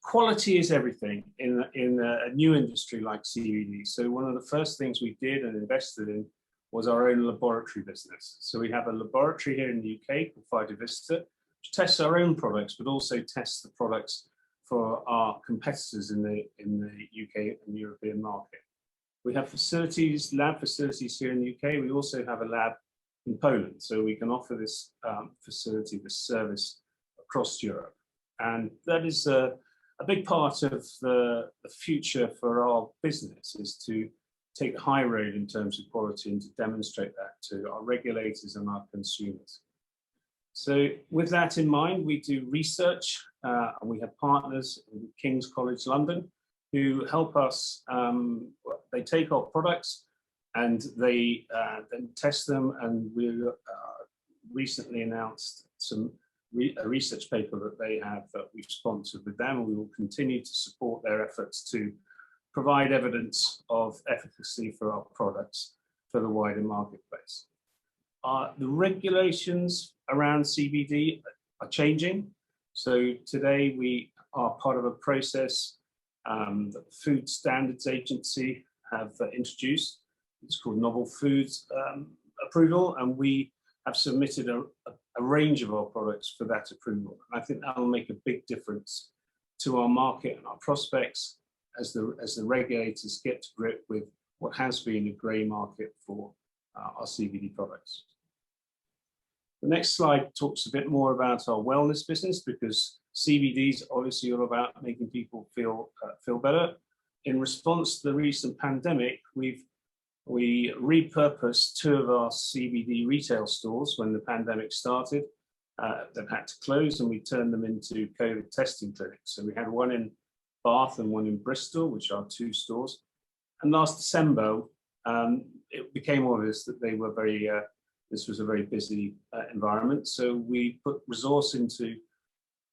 quality is everything in a new industry like CBD. So one of the first things we did and invested in was our own laboratory business. So we have a laboratory here in the UK called VitaVista, which tests our own products, but also tests the products for our competitors in the UK and European market. We have facilities, lab facilities here in the UK. We also have a lab in Poland, so we can offer this facility, this service across Europe. And that is a big part of the future for our business, is to take a high road in terms of quality and to demonstrate that to our regulators and our consumers. So with that in mind, we do research, and we have partners in King's College London who help us. They take our products and they then test them, and we recently announced a research paper that they have that we've sponsored with them, and we will continue to support their efforts to provide evidence of efficacy for our products for the wider marketplace. The regulations around CBD are changing. So today we are part of a process that the Food Standards Agency have introduced. It's called Novel Foods Approval, and we have submitted a range of our products for that approval. And I think that will make a big difference to our market and our prospects as the regulators get to grip with what has been a grey market for our CBD products. The next slide talks a bit more about our wellness business, because CBD is obviously all about making people feel better. In response to the recent pandemic, we repurposed 2 of our CBD retail stores when the pandemic started. They've had to close, and we turned them into COVID testing clinics. So we had one in Bath and one in Bristol, which are 2 stores. And last December, it became obvious that they were this was a very busy environment. So we put resource into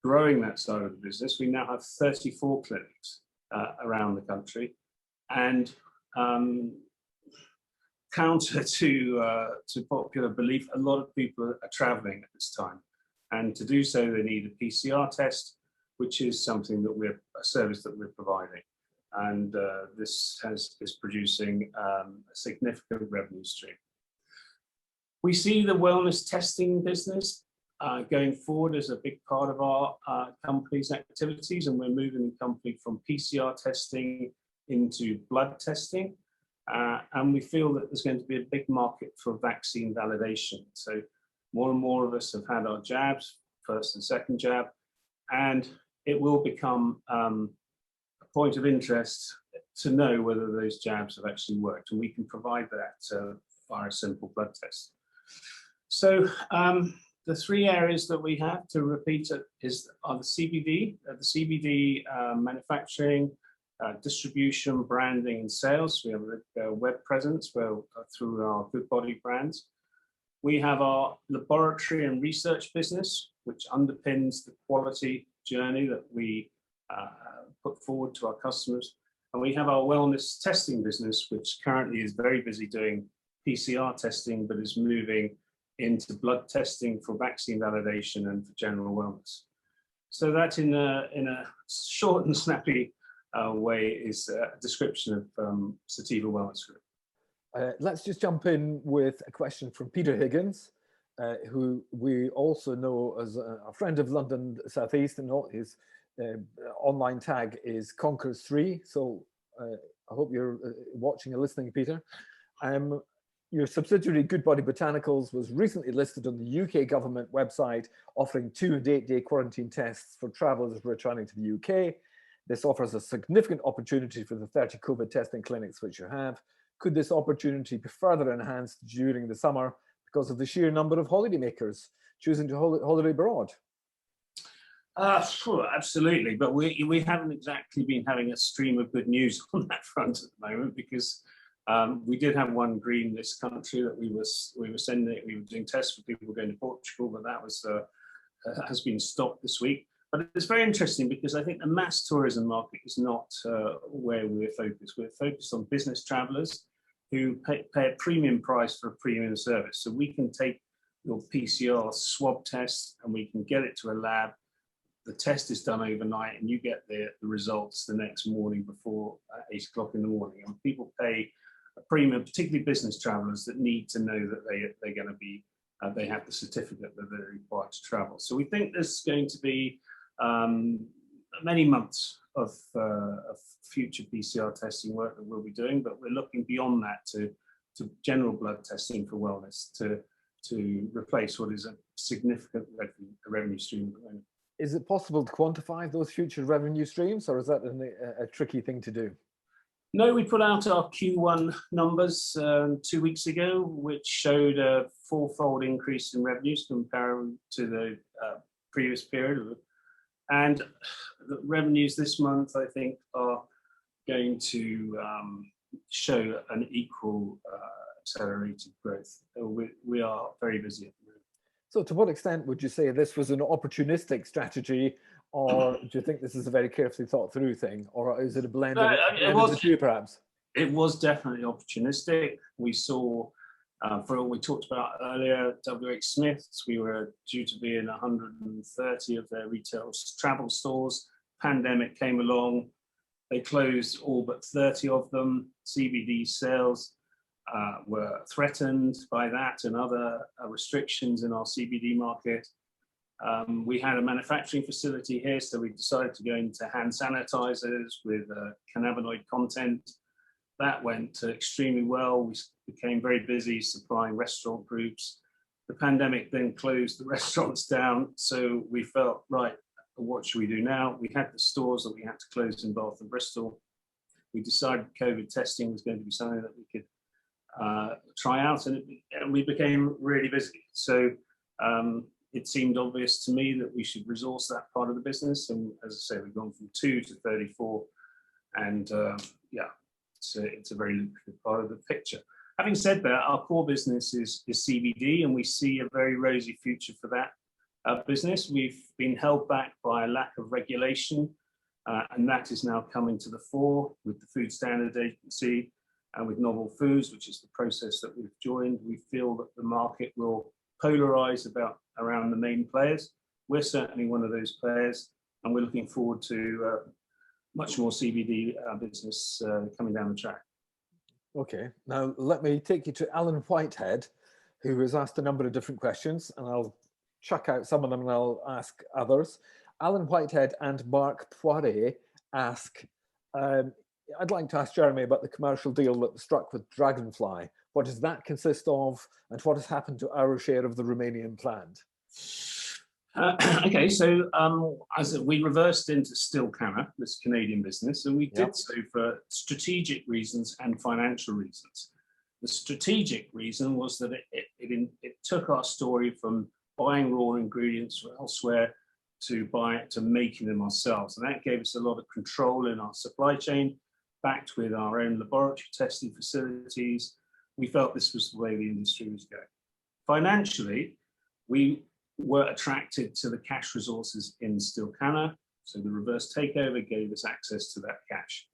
growing that side of the business. We now have 34 clinics around the country, and counter to popular belief, a lot of people are traveling at this time, and to do so they need a PCR test, which is something that a service that we're providing, and this is producing a significant revenue stream. We see the wellness testing business going forward is a big part of our company's activities, and we're moving the company from PCR testing into blood testing. And we feel that there's going to be a big market for vaccine validation. So more and more of us have had our jabs, first and second jab, and it will become a point of interest to know whether those jabs have actually worked, and we can provide that via a simple blood test. So the three areas that we have, to repeat it, are the CBD, manufacturing, distribution, branding, and sales. We have a web presence through our Good Body brands. We have our laboratory and research business, which underpins the quality journey that we put forward to our customers. And we have our wellness testing business, which currently is very busy doing PCR testing, but is moving into blood testing for vaccine validation and for general wellness. So that, in a short and snappy way, is a description of Sativa Wellness Group. Let's just jump in with a question from Peter Higgins, who we also know as a friend of London South East, and his online tag is Conkers3. So I hope you're watching and listening, Peter. Your subsidiary Good Body Botanicals was recently listed on the UK government website, offering 2- and 8-day quarantine tests for travellers returning to the UK. This offers a significant opportunity for the 30 COVID testing clinics which you have. Could this opportunity be further enhanced during the summer because of the sheer number of holidaymakers choosing to holiday abroad? Sure, absolutely, but we haven't exactly been having a stream of good news on that front at the moment, because we did have one green list country that we were doing tests for people going to Portugal, but that was has been stopped this week. But it's very interesting, because I think the mass tourism market is not where we're focused. We're focused on business travellers who pay a premium price for a premium service. So we can take your PCR swab test and we can get it to a lab. The test is done overnight and you get the results the next morning before 8 o'clock in the morning. And people pay a premium, particularly business travellers that need to know that they're going to be, they have the certificate that they're required to travel. So we think there's going to be many months of future PCR testing work that we'll be doing, but we're looking beyond that to general blood testing for wellness to replace what is a significant revenue stream at the moment. Is it possible to quantify those future revenue streams, or is that a tricky thing to do? No, we put out our Q1 numbers 2 weeks ago, which showed a 4-fold increase in revenues compared to the previous period. And the revenues this month, I think, are going to show an equal accelerated growth. We are very busy at the moment. So to what extent would you say this was an opportunistic strategy, or do you think this is a very carefully thought through thing, or is it a blend of the two, perhaps? It was definitely opportunistic. We saw, for what we talked about earlier, WH Smith's, we were due to be in 130 of their retail travel stores. Pandemic came along. They closed all but 30 of them. CBD sales were threatened by that and other restrictions in our CBD market. We had a manufacturing facility here, so we decided to go into hand sanitizers with cannabinoid content. That went extremely well. We became very busy supplying restaurant groups. The pandemic then closed the restaurants down, so we felt, right, what should we do now? We had the stores that we had to close in Bath and Bristol. We decided COVID testing was going to be something that we could try out, and we became really busy. So it seemed obvious to me that we should resource that part of the business. And as I say, we've gone from 2 to 34, and yeah, it's a very lucrative part of the picture. Having said that, our core business is CBD, and we see a very rosy future for that business. We've been held back by a lack of regulation, and that is now coming to the fore with the Food Standards Agency and with novel foods, which is the process that we've joined. We feel that the market will polarize around the main players. We're certainly one of those players, and we're looking forward to much more CBD business coming down the track. Okay, now let me take you to Alan Whitehead, who has asked a number of different questions, and I'll chuck out some of them and I'll ask others. Alan Whitehead and Mark Poirier ask, I'd like to ask Geremy about the commercial deal that was struck with Dragonfly. What does that consist of, and what has happened to our share of the Romanian plant? Okay, so as we reversed into Stilcana, this Canadian business, and we did so for strategic reasons and financial reasons. The strategic reason was that it took our story from buying raw ingredients from elsewhere to making them ourselves, and that gave us a lot of control in our supply chain, backed with our own laboratory testing facilities. We felt this was the way the industry was going. Financially, we were attracted to the cash resources in Stilcana, so the reverse takeover gave us access to that cash.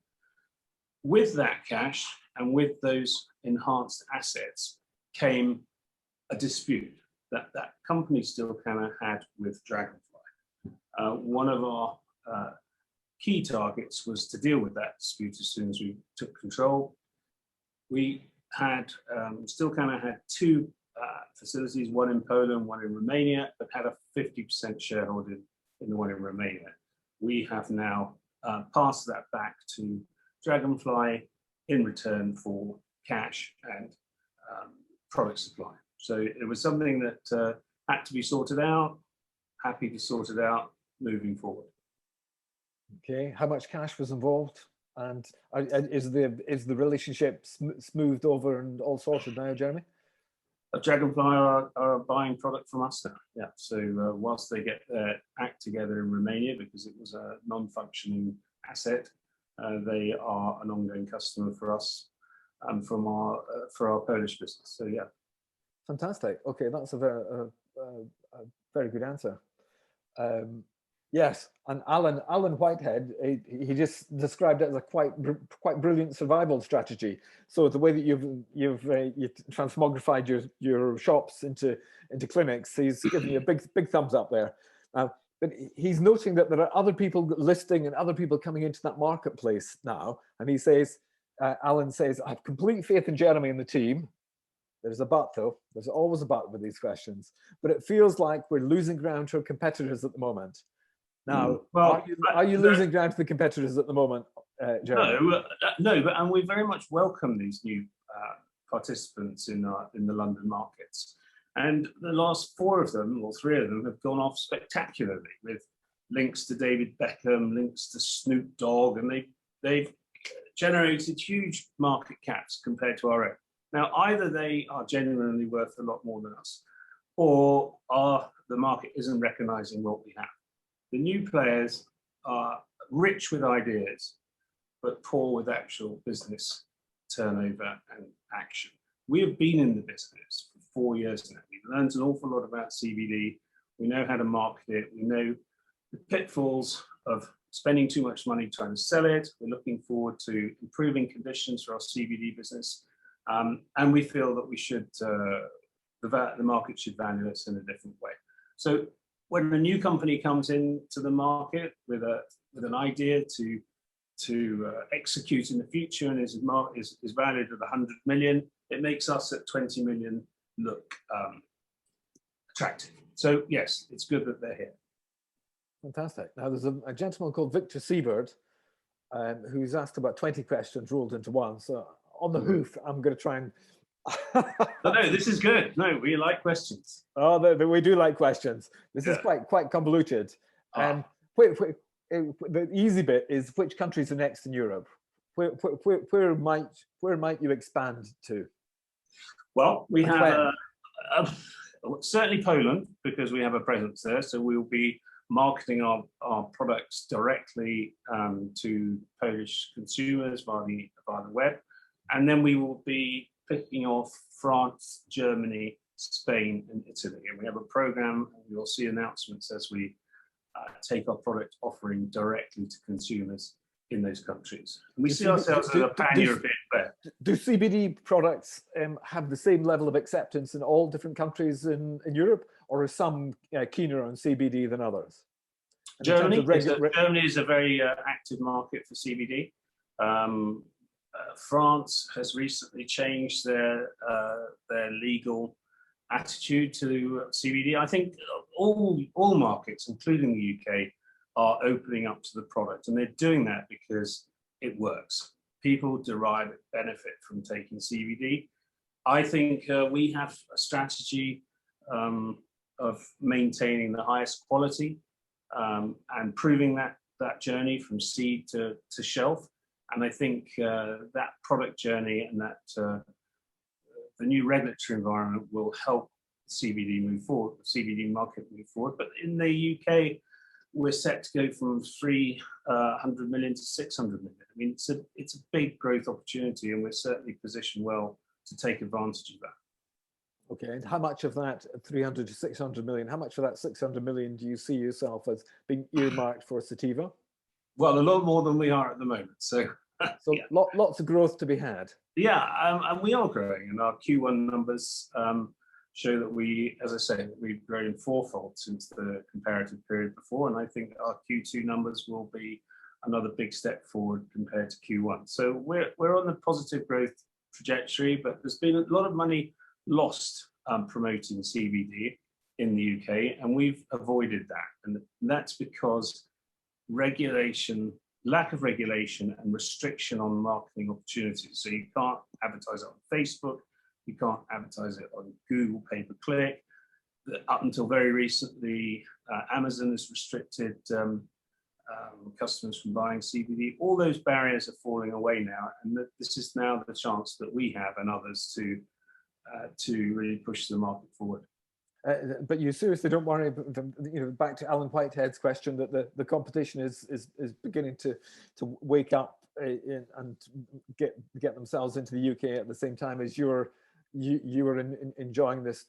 With that cash and with those enhanced assets came a dispute that that company Stilcana had with Dragonfly. One of our key targets was to deal with that dispute as soon as we took control. We had, Stilcana had two facilities, one in Poland, one in Romania, but had a 50% shareholding in the one in Romania. We have now passed that back to Dragonfly in return for cash and product supply. So it was something that had to be sorted out, happy to sort it out moving forward. Okay, how much cash was involved? And is the relationship smoothed over and all sorted now, Geremy? Dragonfly are buying product from us now. Yeah. So whilst they get their act together in Romania, because it was a non-functioning asset, they are an ongoing customer for us and for our Polish business. So yeah. Fantastic. Okay, that's a very good answer. Yes, and Alan Whitehead, he just described it as a quite brilliant survival strategy. So the way that you've transmogrified your shops into clinics, he's giving you a big thumbs up there. But he's noting that there are other people listing and other people coming into that marketplace now, and he says, Alan says, I have complete faith in Geremy and the team. There's a but though. There's always a but with these questions. But it feels like we're losing ground to our competitors at the moment. Now, well, are you losing ground to the competitors at the moment, Geremy? No, and we very much welcome these new participants in the London markets. And the last four of them, or three of them, have gone off spectacularly with links to David Beckham, links to Snoop Dogg, and they've generated huge market caps compared to our own. Now, either they are genuinely worth a lot more than us, or the market isn't recognizing what we have. The new players are rich with ideas, but poor with actual business turnover and action. We have been in the business for 4 years now. We've learned an awful lot about CBD. We know how to market it. We know the pitfalls of spending too much money trying to sell it. We're looking forward to improving conditions for our CBD business. And we feel that we should, the market should value us in a different way. So when a new company comes into the market with an idea to execute in the future and is valued at 100 million, it makes us at 20 million look attractive. So yes, it's good that they're here. Fantastic. Now there's a gentleman called Victor Seabird who's asked about 20 questions rolled into one. So on the hoof, I'm going to try and... No, this is good. No, we like questions. Oh, we do like questions. This is quite convoluted. The easy bit is, which countries are next in Europe? Where might you expand to? Well, we have certainly Poland, because we have a presence there. So we'll be marketing our products directly to Polish consumers via the web, and then we will be picking off France, Germany, Spain, and Italy. And we have a program, and you'll see announcements as we take our product offering directly to consumers in those countries. And we see ourselves as a pan-European player. Do CBD products have the same level of acceptance in all different countries in Europe, or are some keener on CBD than others? Germany is a very active market for CBD. France has recently changed their legal attitude to CBD. I think all markets, including the UK, are opening up to the product, and they're doing that because it works. People derive benefit from taking CBD. I think we have a strategy of maintaining the highest quality and proving that journey from seed to shelf. And I think that product journey and that the new regulatory environment will help CBD move forward, the CBD market move forward. But in the UK, we're set to go from 300 million to 600 million. I mean, it's a big growth opportunity, and we're certainly positioned well to take advantage of that. Okay, and how much of that 300 to 600 million, how much of that 600 million do you see yourself as being earmarked for Sativa? Well, a lot more than we are at the moment. So, so yeah. Lots of growth to be had. Yeah, and we are growing, and our Q1 numbers show that we, as I say, we've grown fourfold since the comparative period before, and I think our Q2 numbers will be another big step forward compared to Q1. So we're on the positive growth trajectory, but there's been a lot of money lost promoting CBD in the UK, and we've avoided that, and that's because lack of regulation and restriction on marketing opportunities. So you can't advertise it on Facebook, you can't advertise it on Google pay-per-click. Up until very recently, Amazon has restricted customers from buying CBD. All those barriers are falling away now, and this is now the chance that we have and others to really push the market forward. But you seriously don't worry, back to Alan Whitehead's question, that the competition is beginning to wake up and get themselves into the UK at the same time as you are enjoying this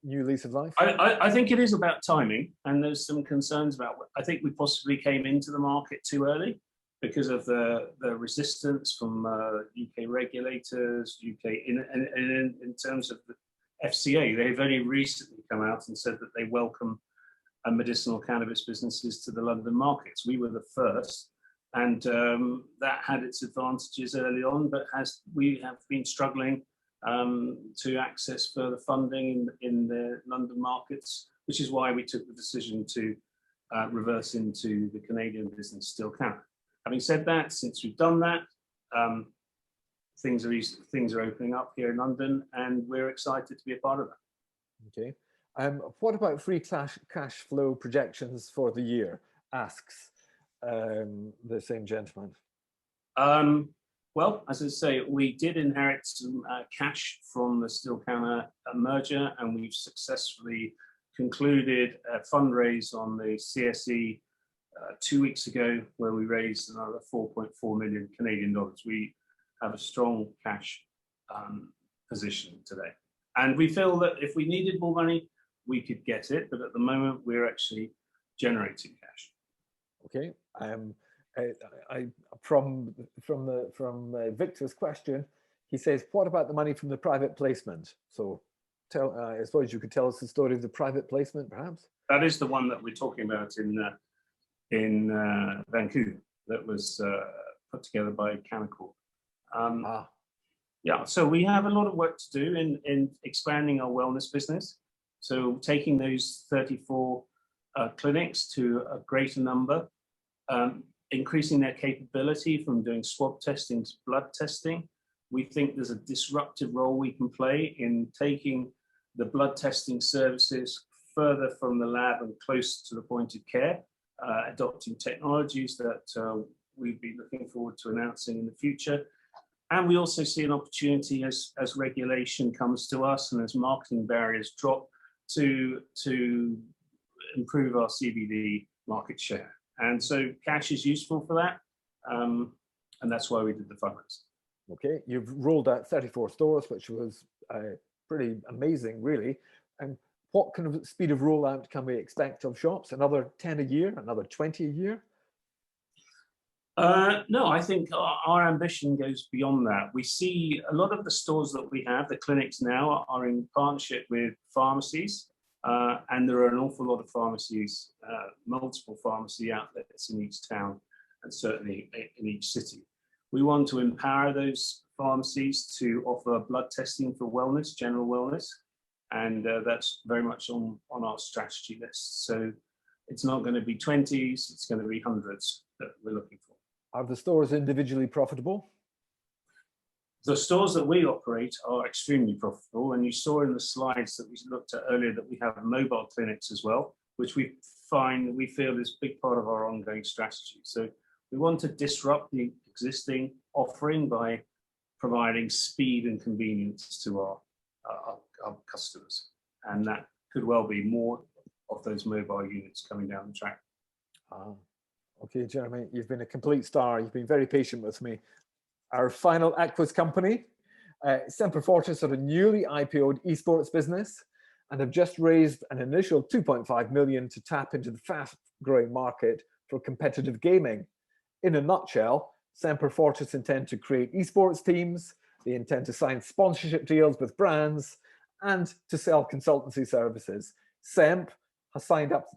new lease of life? I think it is about timing, and there's some concerns about, I think we possibly came into the market too early because of the resistance from UK regulators, in terms of the FCA. They've only recently come out and said that they welcome medicinal cannabis businesses to the London markets. We were the first, and that had its advantages early on, but we have been struggling to access further funding in the London markets, which is why we took the decision to reverse into the Canadian business Still Canna. Having said that, since we've done that, things are opening up here in London, and we're excited to be a part of that. Okay. What about free cash flow projections for the year? Asks the same gentleman. Well, as I say, we did inherit some cash from the Still Canna merger, and we've successfully concluded a fundraise on the CSE 2 weeks ago, where we raised another 4.4 million Canadian dollars. We have a strong cash position today, and we feel that if we needed more money, we could get it, but at the moment we're actually generating cash. Okay. From Victor's question, he says, what about the money from the private placement? So I suppose you could tell us the story of the private placement, perhaps? That is the one that we're talking about in Vancouver, that was put together by Canaccord. Yeah, so we have a lot of work to do in expanding our wellness business. So taking those 34 clinics to a greater number, increasing their capability from doing swab testing to blood testing. We think there's a disruptive role we can play in taking the blood testing services further from the lab and close to the point of care, adopting technologies that we'd be looking forward to announcing in the future. And we also see an opportunity as regulation comes to us and as marketing barriers drop to improve our CBD market share. And so cash is useful for that, and that's why we did the fundraise. Okay, you've rolled out 34 stores, which was pretty amazing, really. And what kind of speed of rollout can we expect of shops? Another 10 a year, another 20 a year? No, I think our ambition goes beyond that. We see a lot of the stores that we have, the clinics now, are in partnership with pharmacies. And there are an awful lot of pharmacies, multiple pharmacy outlets in each town, and certainly in each city. We want to empower those pharmacies to offer blood testing for wellness, general wellness, and that's very much on our strategy list. So it's not going to be 20s, it's going to be hundreds that we're looking for. Are the stores individually profitable? The stores that we operate are extremely profitable, and you saw in the slides that we looked at earlier that we have mobile clinics as well, which we feel is a big part of our ongoing strategy. So we want to disrupt the existing offering by providing speed and convenience to our customers, and that could well be more of those mobile units coming down the track. Okay, Geremy, you've been a complete star. You've been very patient with me. Our final Aquis company, Semper Fortis, are a newly IPO'd esports business and have just raised an initial 2.5 million to tap into the fast-growing market for competitive gaming. In a nutshell, Semper Fortis intend to create esports teams, they intend to sign sponsorship deals with brands, and to sell consultancy services. SEMP has signed up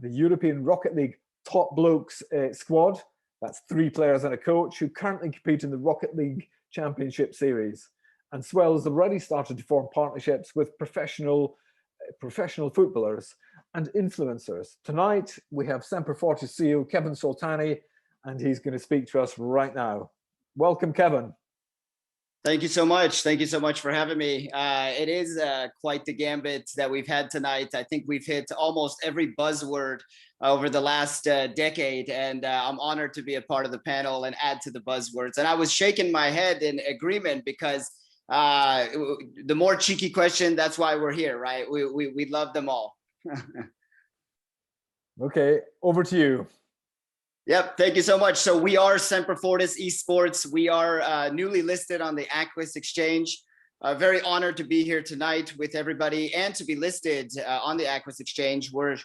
the European Rocket League Top Blokes squad. That's 3 players and a coach who currently compete in the Rocket League Championship Series. And SWEL has already started to form partnerships with professional footballers and influencers. Tonight, we have Semper Fortis CEO Kevin Soltani, and he's going to speak to us right now. Welcome, Kevin. Thank you so much. Thank you so much for having me. It is quite the gambit that we've had tonight. I think we've hit almost every buzzword over the last decade, and I'm honored to be a part of the panel and add to the buzzwords. And I was shaking my head in agreement because the more cheeky question, that's why we're here, right? We love them all. Okay, over to you. Yep, thank you so much. So we are Semper Fortis Esports. We are newly listed on the Aquis Exchange. Very honored to be here tonight with everybody and to be listed on the Aquis Exchange. We're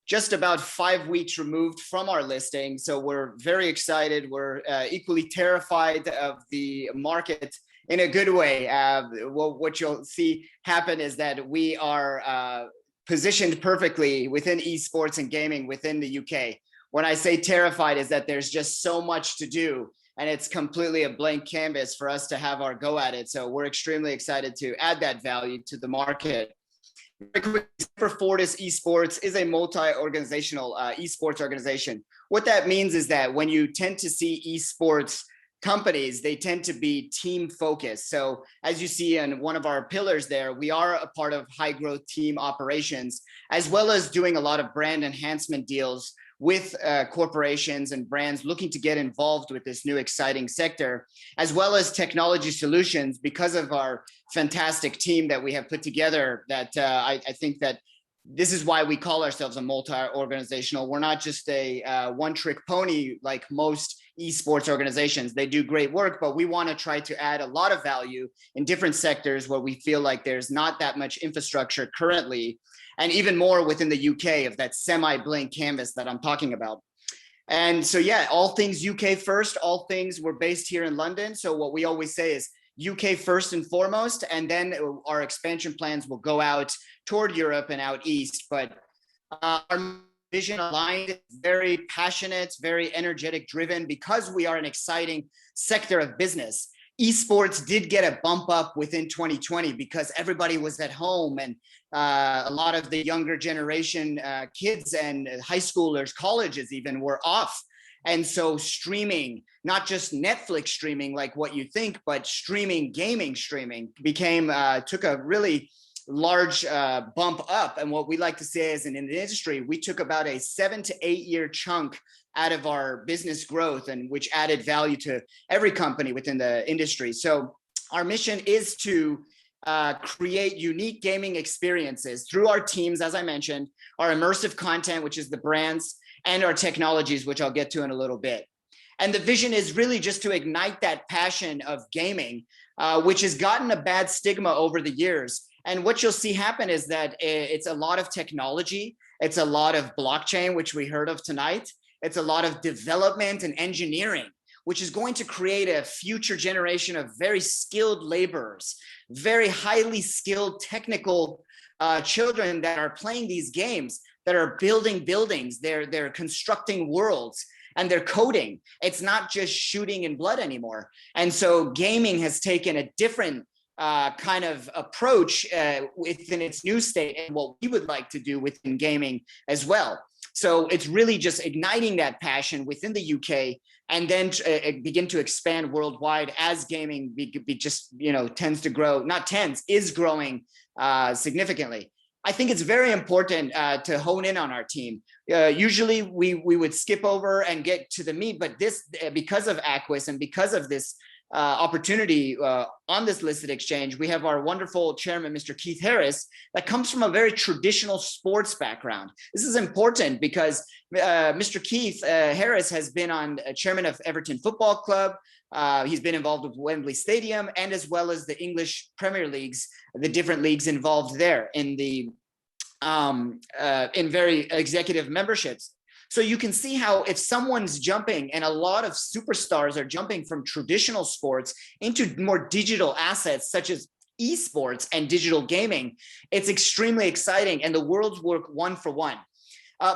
just about 5 weeks removed from our listing, so we're very excited. We're equally terrified of the market in a good way. What you'll see happen is that we are positioned perfectly within esports and gaming within the UK. When I say terrified is that there's just so much to do, and it's completely a blank canvas for us to have our go at it. So we're extremely excited to add that value to the market. Semper Fortis Esports is a multi-organizational esports organization. What that means is that when you tend to see esports companies, they tend to be team focused. So as you see in one of our pillars there, we are a part of high growth team operations, as well as doing a lot of brand enhancement deals with corporations and brands looking to get involved with this new exciting sector, as well as technology solutions because of our fantastic team that we have put together. That I think that this is why we call ourselves a multi-organizational. We're not just a one-trick pony like most esports organizations. They do great work, but we want to try to add a lot of value in different sectors where we feel like there's not that much infrastructure currently, and even more within the UK of that semi-blank canvas that I'm talking about. And so, yeah, all things UK first, all things we're based here in London. So what we always say is UK first and foremost, and then our expansion plans will go out toward Europe and out east. But our vision aligned, very passionate, very energetic driven, because we are an exciting sector of business. Esports did get a bump up within 2020 because everybody was at home, and a lot of the younger generation kids and high schoolers, colleges even, were off. And so streaming, not just Netflix streaming like what you think, but streaming, gaming streaming became, took a really large bump up. And what we like to say is in the industry, we took about a 7 to 8 year chunk out of our business growth, and which added value to every company within the industry. So our mission is to create unique gaming experiences through our teams, as I mentioned, our immersive content, which is the brands, and our technologies, which I'll get to in a little bit. And the vision is really just to ignite that passion of gaming, which has gotten a bad stigma over the years. And what you'll see happen is that it's a lot of technology. It's a lot of blockchain, which we heard of tonight. It's a lot of development and engineering, which is going to create a future generation of very skilled laborers, very highly skilled technical children that are playing these games, that are building buildings, they're constructing worlds, and they're coding. It's not just shooting in blood anymore. And so gaming has taken a different kind of approach within its new state and what we would like to do within gaming as well. So it's really just igniting that passion within the UK and then begin to expand worldwide as gaming tends to grow, is growing significantly. I think it's very important to hone in on our team. Usually we would skip over and get to the meat, but this, because of Aquis and because of this opportunity on this listed exchange, we have our wonderful chairman, Mr. Keith Harris, that comes from a very traditional sports background. This is important because Mr. Keith Harris has been chairman of Everton Football Club. He's been involved with Wembley Stadium and as well as the English Premier Leagues, the different leagues involved there in the in very executive memberships. So you can see how if someone's jumping, and a lot of superstars are jumping from traditional sports into more digital assets such as esports and digital gaming, it's extremely exciting, and the worlds work one for one.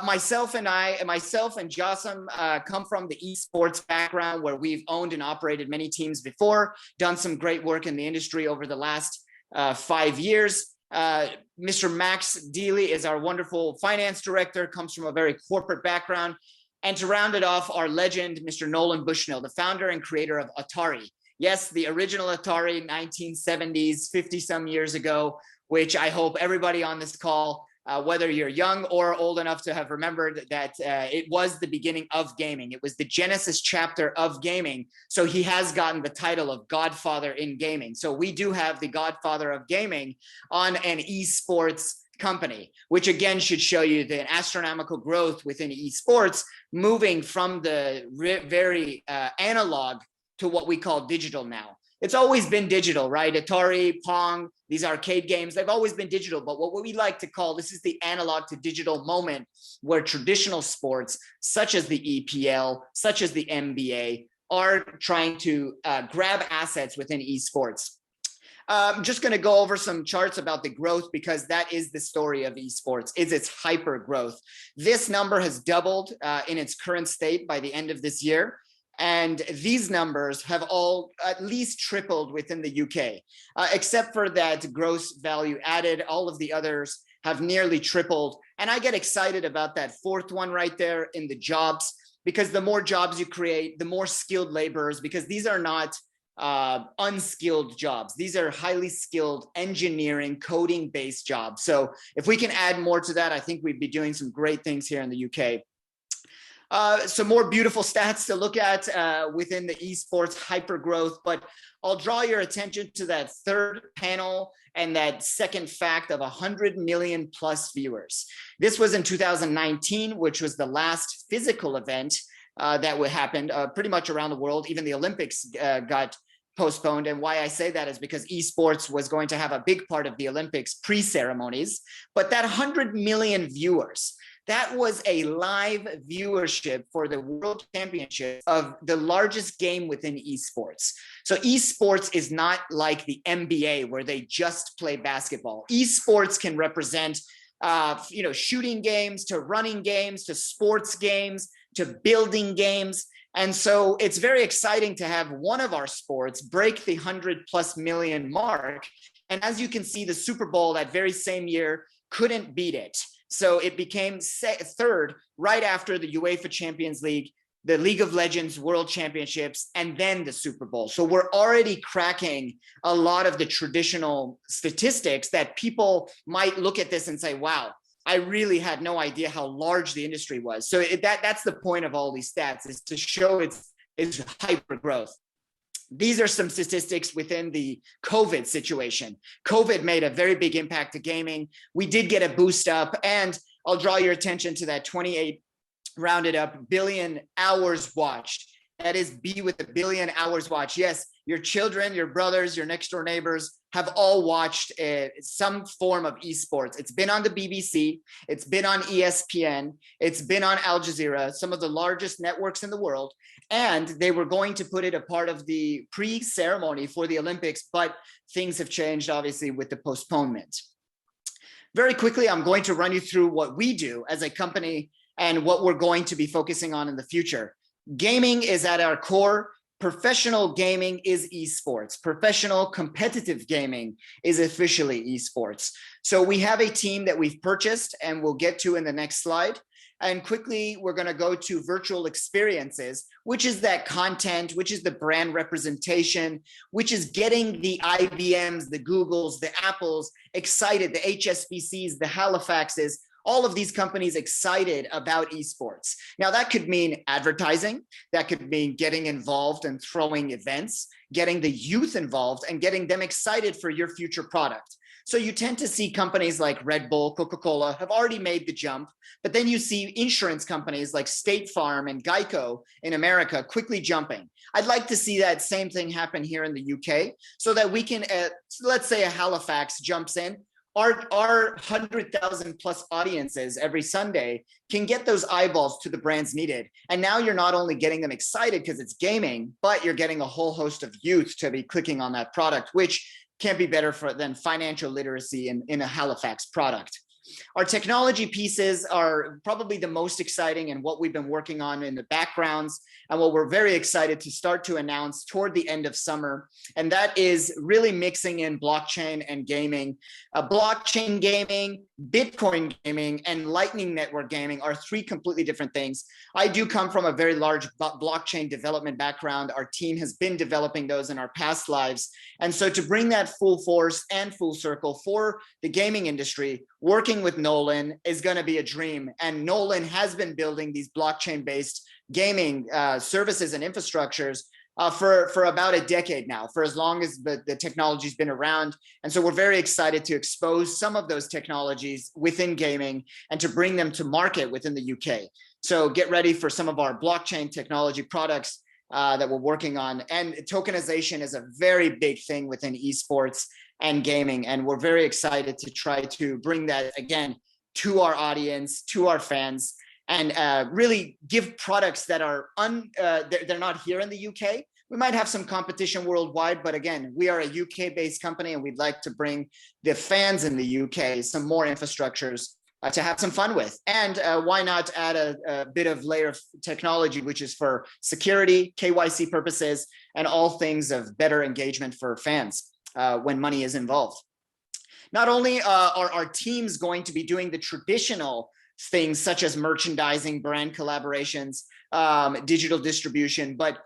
Myself and Jassim come from the esports background where we've owned and operated many teams before, done some great work in the industry over the last 5 years. Mr. Max Deely is our wonderful finance director, comes from a very corporate background. And to round it off, our legend, Mr. Nolan Bushnell, the founder and creator of Atari. Yes, the original Atari, 1970s, 50 some years ago, which I hope everybody on this call, whether you're young or old enough to have remembered that it was the beginning of gaming. It was the Genesis chapter of gaming. So he has gotten the title of Godfather in gaming. So we do have the Godfather of gaming on an esports company, which again should show you the astronomical growth within esports, moving from the very analog to what we call digital now. It's always been digital, right? Atari, Pong, these arcade games, they've always been digital. But what we like to call, this is the analog to digital moment where traditional sports, such as the EPL, such as the NBA, are trying to grab assets within esports. I'm just going to go over some charts about the growth because that is the story of esports, is its hyper growth. This number has doubled in its current state by the end of this year. And these numbers have all at least tripled within the UK, except for that gross value added. All of the others have nearly tripled. And I get excited about that fourth one right there in the jobs, because the more jobs you create, the more skilled laborers, because these are not unskilled jobs. These are highly skilled engineering, coding based jobs. So if we can add more to that, I think we'd be doing some great things here in the UK. Some more beautiful stats to look at within the esports hypergrowth, but I'll draw your attention to that third panel and that second fact of 100 million plus viewers. This was in 2019, which was the last physical event that happened pretty much around the world. Even the Olympics got postponed. And why I say that is because esports was going to have a big part of the Olympics pre-ceremonies, but that 100 million viewers, that was a live viewership for the World Championship of the largest game within esports. So esports is not like the NBA where they just play basketball. Esports can represent shooting games to running games to sports games to building games. And so it's very exciting to have one of our sports break the 100+ million mark. And as you can see, the Super Bowl that very same year couldn't beat it. So it became third right after the UEFA Champions League, the League of Legends World Championships, and then the Super Bowl. So we're already cracking a lot of the traditional statistics that people might look at this and say, wow, I really had no idea how large the industry was. So that's the point of all these stats, is to show its hyper growth. These are some statistics within the COVID situation. COVID made a very big impact to gaming. We did get a boost up, and I'll draw your attention to that 28 rounded up billion hours watched. That is B with a billion hours watched. Yes, your children, your brothers, your next door neighbors have all watched some form of esports. It's been on the BBC, it's been on ESPN, it's been on Al Jazeera, some of the largest networks in the world. And they were going to put it a part of the pre-ceremony for the Olympics, but things have changed, obviously, with the postponement. Very quickly, I'm going to run you through what we do as a company and what we're going to be focusing on in the future. Gaming is at our core. professional gaming is esports. Professional competitive gaming is officially esports. So we have a team that we've purchased and we'll get to in the next slide. And quickly, we're going to go to virtual experiences, which is that content, which is the brand representation, which is getting the IBMs, the Googles, the Apples excited, the HSBCs, the Halifaxes, all of these companies excited about esports. Now, that could mean advertising, that could mean getting involved and throwing events, getting the youth involved and getting them excited for your future product. So you tend to see companies like Red Bull, Coca-Cola have already made the jump, but then you see insurance companies like State Farm and Geico in America quickly jumping. I'd like to see that same thing happen here in the UK so that we can, let's say a Halifax jumps in, our 100,000 plus audiences every Sunday can get those eyeballs to the brands needed. And now you're not only getting them excited because it's gaming, but you're getting a whole host of youth to be clicking on that product, which can't be better than financial literacy in a Halifax product. Our technology pieces are probably the most exciting and what we've been working on in the backgrounds and what we're very excited to start to announce toward the end of summer. And that is really mixing in blockchain and gaming. Blockchain gaming, Bitcoin gaming, and Lightning Network gaming are three completely different things. I do come from a very large blockchain development background. Our team has been developing those in our past lives. And so to bring that full force and full circle for the gaming industry, working with Nolan is going to be a dream. And Nolan has been building these blockchain-based gaming services and infrastructures for about a decade now, for as long as the technology's been around. And so we're very excited to expose some of those technologies within gaming and to bring them to market within the UK. So get ready for some of our blockchain technology products that we're working on. And tokenization is a very big thing within esports and gaming. And we're very excited to try to bring that again to our audience, to our fans, and really give products that are they're not here in the UK. We might have some competition worldwide, but again, we are a UK-based company and we'd like to bring the fans in the UK some more infrastructures to have some fun with. And why not add a bit of layer of technology, which is for security, KYC purposes, and all things of better engagement for fans when money is involved. Not only are our teams going to be doing the traditional things such as merchandising, brand collaborations, digital distribution, but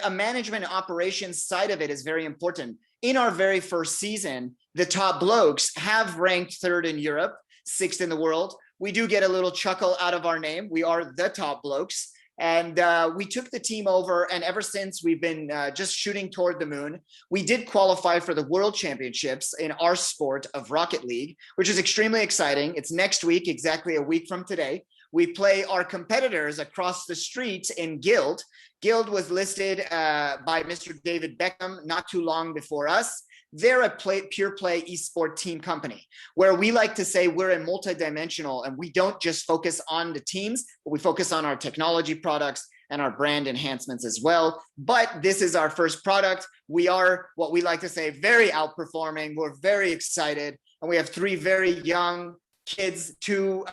a management and operations side of it is very important. In our very first season, the top blokes have ranked 3rd in Europe, 6th in the world. We do get a little chuckle out of our name. We are the top blokes. And we took the team over, and ever since we've been just shooting toward the moon. We did qualify for the World Championships in our sport of Rocket League, which is extremely exciting. It's next week, exactly a week from today. We play our competitors across the street in Guild. Guild was listed by Mr. David Beckham not too long before us. They're a pure play esport team company where we like to say we're a multidimensional and we don't just focus on the teams, but we focus on our technology products and our brand enhancements as well. But this is our first product. We are what we like to say very outperforming. We're very excited. And we have 3 very young kids, two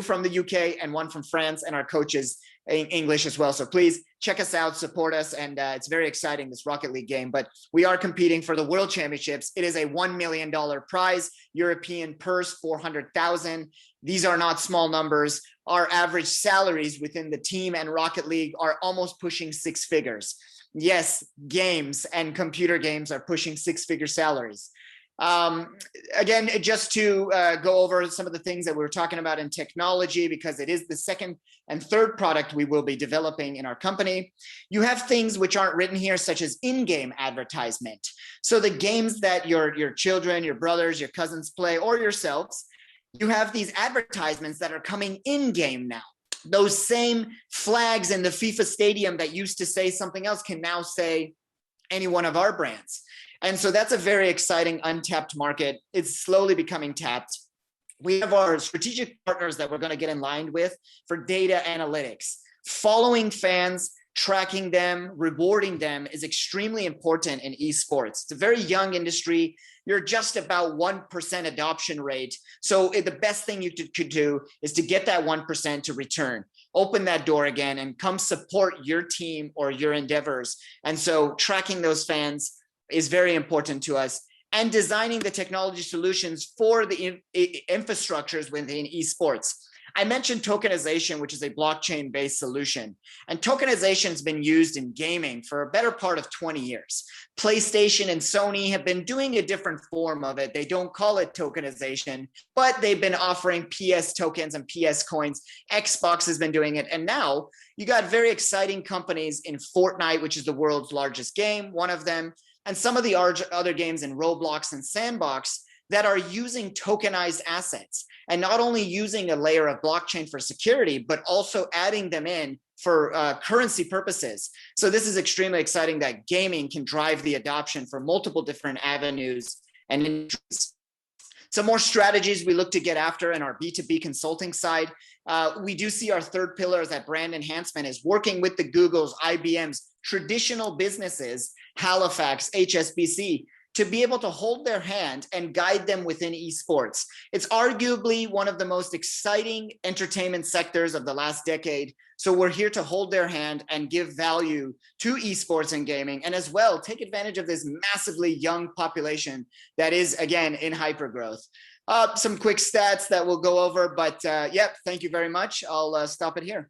from the UK and 1 from France, and our coaches in English as well. So please check us out, support us. And it's very exciting, this Rocket League game, but we are competing for the World Championships. It is a $1 million prize, European purse, 400,000. These are not small numbers. Our average salaries within the team and Rocket League are almost pushing 6 figures. Yes, games and computer games are pushing 6-figure salaries. Again, just to go over some of the things that we were talking about in technology, because it is the 2nd and 3rd product we will be developing in our company. You have things which aren't written here, such as in-game advertisement. So the games that your children, your brothers, your cousins play, or yourselves, you have these advertisements that are coming in-game now. Those same flags in the FIFA stadium that used to say something else can now say any one of our brands. And so that's a very exciting untapped market. It's slowly becoming tapped. We have our strategic partners that we're going to get in line with for data analytics. Following fans, tracking them, rewarding them is extremely important in esports. It's a very young industry. You're just about 1% adoption rate. So the best thing you could do is to get that 1% to return. open that door again and come support your team or your endeavors. And so tracking those fans is very important to us, and designing the technology solutions for the infrastructures within esports. I mentioned tokenization, which is a blockchain-based solution. And tokenization has been used in gaming for a better part of 20 years. PlayStation and Sony have been doing a different form of it. They don't call it tokenization, but they've been offering PS tokens and PS coins. Xbox has been doing it. And now you got very exciting companies in Fortnite, which is the world's largest game, one of them, and some of the other games in Roblox and Sandbox that are using tokenized assets, and not only using a layer of blockchain for security, but also adding them in for currency purposes. So this is extremely exciting that gaming can drive the adoption for multiple different avenues and industries. Some more strategies we look to get after in our B2B consulting side. We do see our third pillar as that brand enhancement is working with the Googles, IBMs, traditional businesses, Halifax, HSBC, to be able to hold their hand and guide them within esports. It's arguably one of the most exciting entertainment sectors of the last decade. So we're here to hold their hand and give value to esports and gaming, and as well take advantage of this massively young population that is, again, in hypergrowth. Some quick stats that we'll go over, but yep, thank you very much. I'll stop it here.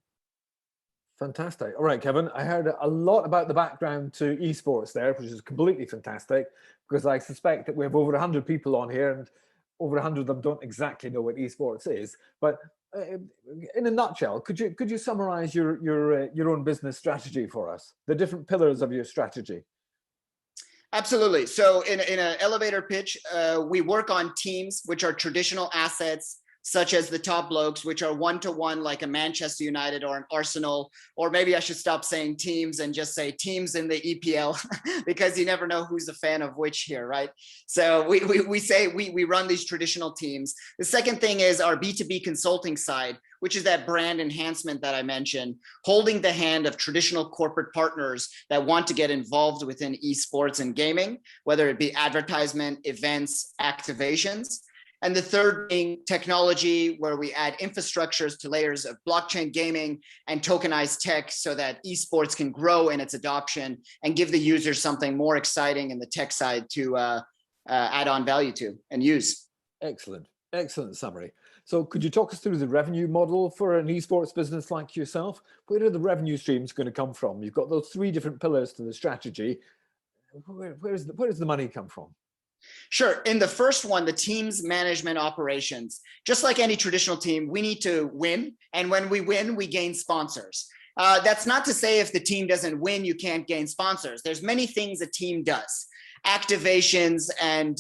Fantastic. All right, Kevin, I heard a lot about the background to esports there, which is completely fantastic, because I suspect that we have over 100 people on here, and over 100 of them don't exactly know what esports is. But in a nutshell, could you summarize your own business strategy for us, the different pillars of your strategy? Absolutely. So in an elevator pitch, we work on teams, which are traditional assets, such as the top blokes, which are one-to-one like a Manchester United or an Arsenal, or maybe I should stop saying teams and just say teams in the EPL, because you never know who's a fan of which here, right? So we say we run these traditional teams. The second thing is our B2B consulting side, which is that brand enhancement that I mentioned, holding the hand of traditional corporate partners that want to get involved within esports and gaming, whether it be advertisement, events, activations. And the third being technology, where we add infrastructures to layers of blockchain gaming and tokenized tech so that esports can grow in its adoption and give the users something more exciting in the tech side to add on value to and use. Excellent. Excellent summary. So could you talk us through the revenue model for an esports business like yourself? Where are the revenue streams going to come from? You've got those three different pillars to the strategy. Where does the money come from? Sure. In the first one, the team's management operations, just like any traditional team, we need to win. And when we win, we gain sponsors. That's not to say if the team doesn't win, you can't gain sponsors. There's many things a team does, activations and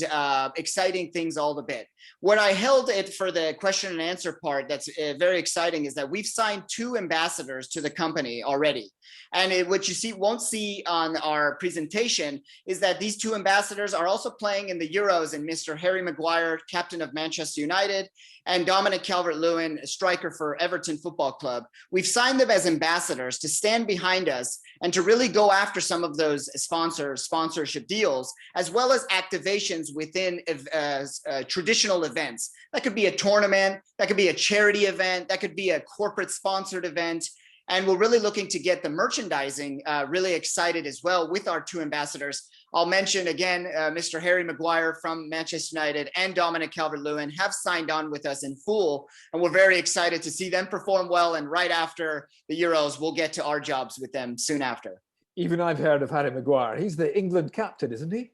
exciting things all the bit. What I held it for the question and answer part that's very exciting is that we've signed 2 ambassadors to the company already. And what you won't see on our presentation is that these 2 ambassadors are also playing in the Euros, and Mr. Harry Maguire, captain of Manchester United, and Dominic Calvert-Lewin, a striker for Everton Football Club. We've signed them as ambassadors to stand behind us and to really go after some of those sponsorship deals, as well as activations within traditional events. That could be a tournament, that could be a charity event, that could be a corporate sponsored event. And we're really looking to get the merchandising really excited as well with our 2 ambassadors. I'll mention again, Mr. Harry Maguire from Manchester United and Dominic Calvert-Lewin have signed on with us in full. And we're very excited to see them perform well. And right after the Euros, we'll get to our jobs with them soon after. Even I've heard of Harry Maguire. He's the England captain, isn't he?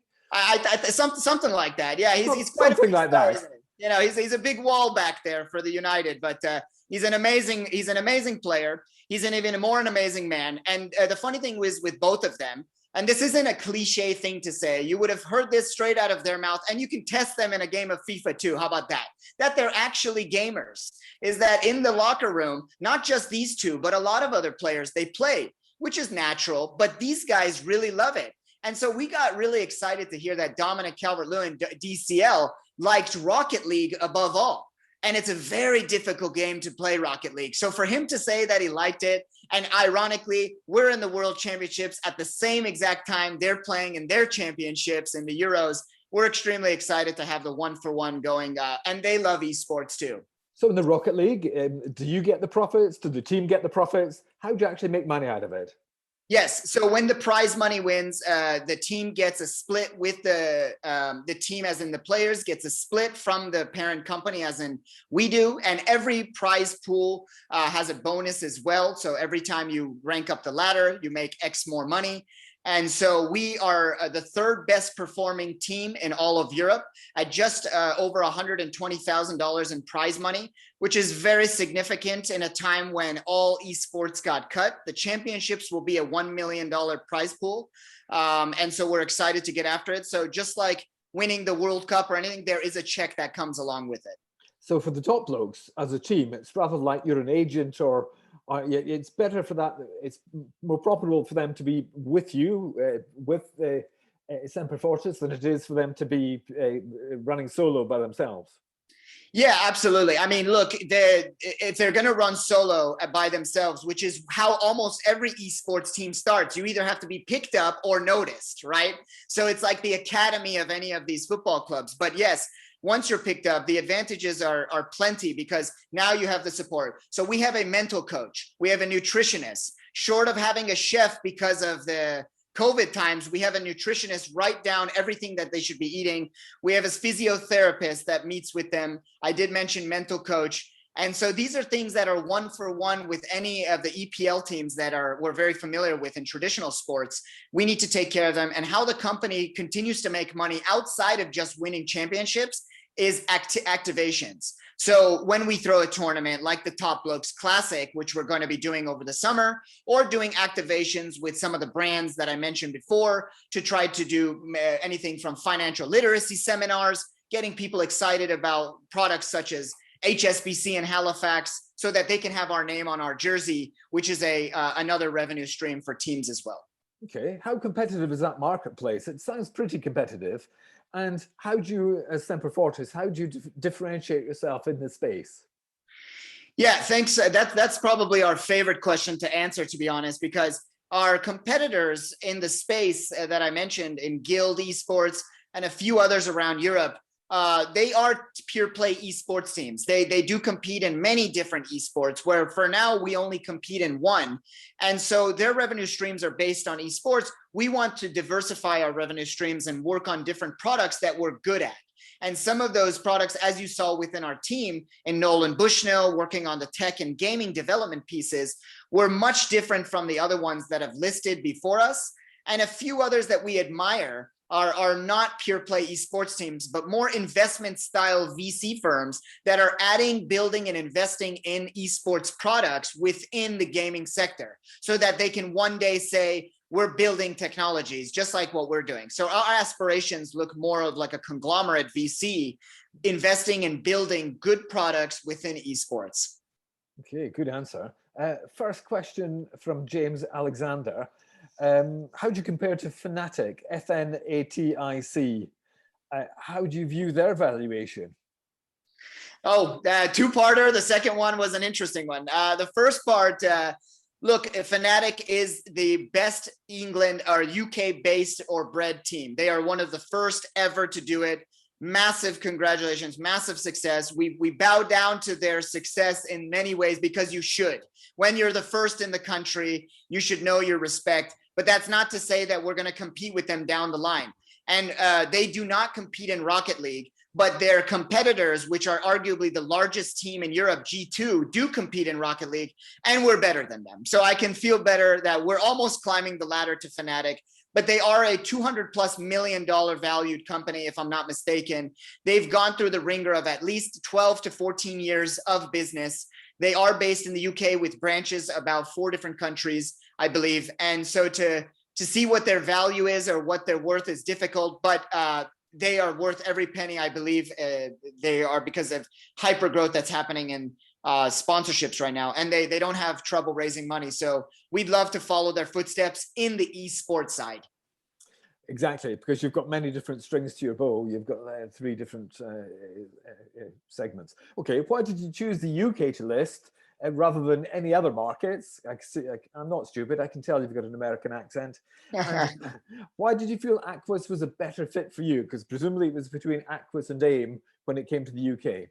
Something like that. Yeah, he's quite something like that. Isn't he? You know, he's a big wall back there for the United, but he's an amazing player. He's an amazing man. And the funny thing was with both of them, and this isn't a cliche thing to say, you would have heard this straight out of their mouth, and you can test them in a game of FIFA too. How about that? That they're actually gamers. Is that in the locker room, not just these 2, but a lot of other players, they play, which is natural, but these guys really love it. And so we got really excited to hear that Dominic Calvert-Lewin, DCL, liked Rocket League above all. And it's a very difficult game to play, Rocket League. So for him to say that he liked it, and ironically, we're in the World Championships at the same exact time they're playing in their championships in the Euros, we're extremely excited to have the 1-for-1 going. And they love esports too. So in the Rocket League, do you get the profits? Do the team get the profits? How do you actually make money out of it? Yes. So when the prize money wins, the team gets a split with the team, as in the players, gets a split from the parent company, as in we do. And every prize pool has a bonus as well. So every time you rank up the ladder, you make X more money. And so we are the third best performing team in all of Europe at just over $120,000 in prize money, which is very significant in a time when all esports got cut. The championships will be a $1 million prize pool. And so we're excited to get after it. So just like winning the World Cup or anything, there is a check that comes along with it. So for the top blokes as a team, it's rather like you're an agent, or it's better for that. It's more profitable for them to be with you, with Semper Fortis, than it is for them to be running solo by themselves. Yeah, absolutely. I mean, look, if they're going to run solo by themselves, which is how almost every esports team starts, you either have to be picked up or noticed, right? So it's like the academy of any of these football clubs. But yes, once you're picked up, the advantages are plenty, because now you have the support. So we have a mental coach, we have a nutritionist, short of having a chef because of the COVID times, we have a nutritionist write down everything that they should be eating. We have a physiotherapist that meets with them. I did mention mental coach. And so these are things that are one for one with any of the EPL teams that we're very familiar with in traditional sports. We need to take care of them. And how the company continues to make money outside of just winning championships is activations. So when we throw a tournament like the Top Blokes Classic, which we're going to be doing over the summer, or doing activations with some of the brands that I mentioned before, to try to do anything from financial literacy seminars, getting people excited about products such as HSBC in Halifax, so that they can have our name on our jersey, which is another revenue stream for teams as well. Okay, how competitive is that marketplace? It sounds pretty competitive. And how do you, as Semper Fortis, how do you differentiate yourself in this space? Yeah, thanks. That's probably our favorite question to answer, to be honest, because our competitors in the space that I mentioned in Guild Esports and a few others around Europe, they are pure play esports teams. They do compete in many different esports, where for now we only compete in one. And so their revenue streams are based on esports. We want to diversify our revenue streams and work on different products that we're good at. And some of those products, as you saw within our team in Nolan Bushnell, working on the tech and gaming development pieces, were much different from the other ones that have listed before us. And a few others that we admire are not pure play esports teams, but more investment style VC firms that are adding, building, and investing in esports products within the gaming sector, so that they can one day say, we're building technologies just like what we're doing. So our aspirations look more of like a conglomerate VC investing and building good products within esports. Okay, good answer. First question from James Alexander. How do you compare to Fnatic, FNATIC? How do you view their valuation? Oh, two-parter. The second one was an interesting one. The first part, look, Fnatic is the best England or UK-based or bred team. They are one of the first ever to do it. Massive congratulations, massive success. We bow down to their success in many ways, because you should. When you're the first in the country, you should know your respect. But that's not to say that we're going to compete with them down the line. And they do not compete in Rocket League, but their competitors, which are arguably the largest team in Europe, G2, do compete in Rocket League, and we're better than them. So I can feel better that we're almost climbing the ladder to Fnatic. But they are a $200+ million valued company, if I'm not mistaken. They've gone through the ringer of at least 12 to 14 years of business. They are based in the UK with branches about 4 different countries, I believe. And so to see what their value is or what their worth is difficult, but they are worth every penny, I believe. They are, because of hyper growth that's happening in sponsorships right now, and they don't have trouble raising money. So we'd love to follow their footsteps in the esports side. Exactly, because you've got many different strings to your bow. You've got 3 different segments. Okay, why did you choose the UK to list rather than any other markets? I'm not stupid. I can tell you've got an American accent. Why did you feel Aquis was a better fit for you? Because presumably it was between Aquis and AIM when it came to the UK.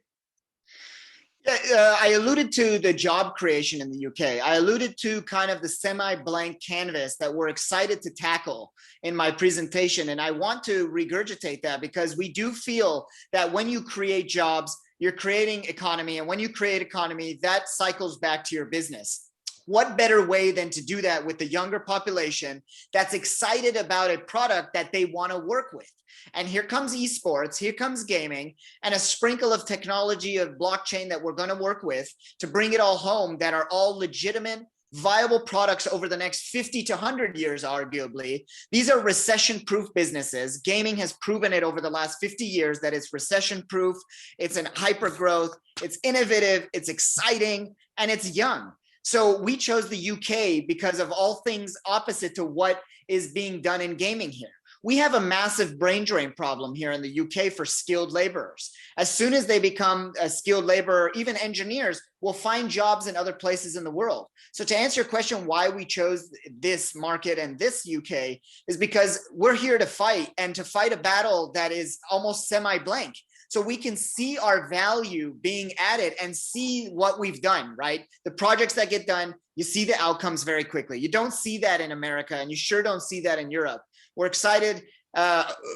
Yeah, I alluded to the job creation in the UK. I alluded to kind of the semi-blank canvas that we're excited to tackle in my presentation. And I want to regurgitate that because we do feel that when you create jobs, you're creating economy. And when you create economy, that cycles back to your business. What better way than to do that with the younger population that's excited about a product that they want to work with? And here comes esports, here comes gaming, and a sprinkle of technology of blockchain that we're going to work with to bring it all home, that are all legitimate, viable products over the next 50 to 100 years, arguably. These are recession-proof businesses. Gaming has proven it over the last 50 years that it's recession-proof, it's in hyper-growth, it's innovative, it's exciting, and it's young. So we chose the UK because of all things opposite to what is being done in gaming here. We have a massive brain drain problem here in the UK for skilled laborers. As soon as they become a skilled laborer, even engineers will find jobs in other places in the world. So to answer your question, why we chose this market and this UK is because we're here to fight, and to fight a battle that is almost semi-blank. So we can see our value being added and see what we've done, right? The projects that get done, you see the outcomes very quickly. You don't see that in America, and you sure don't see that in Europe. We're excited.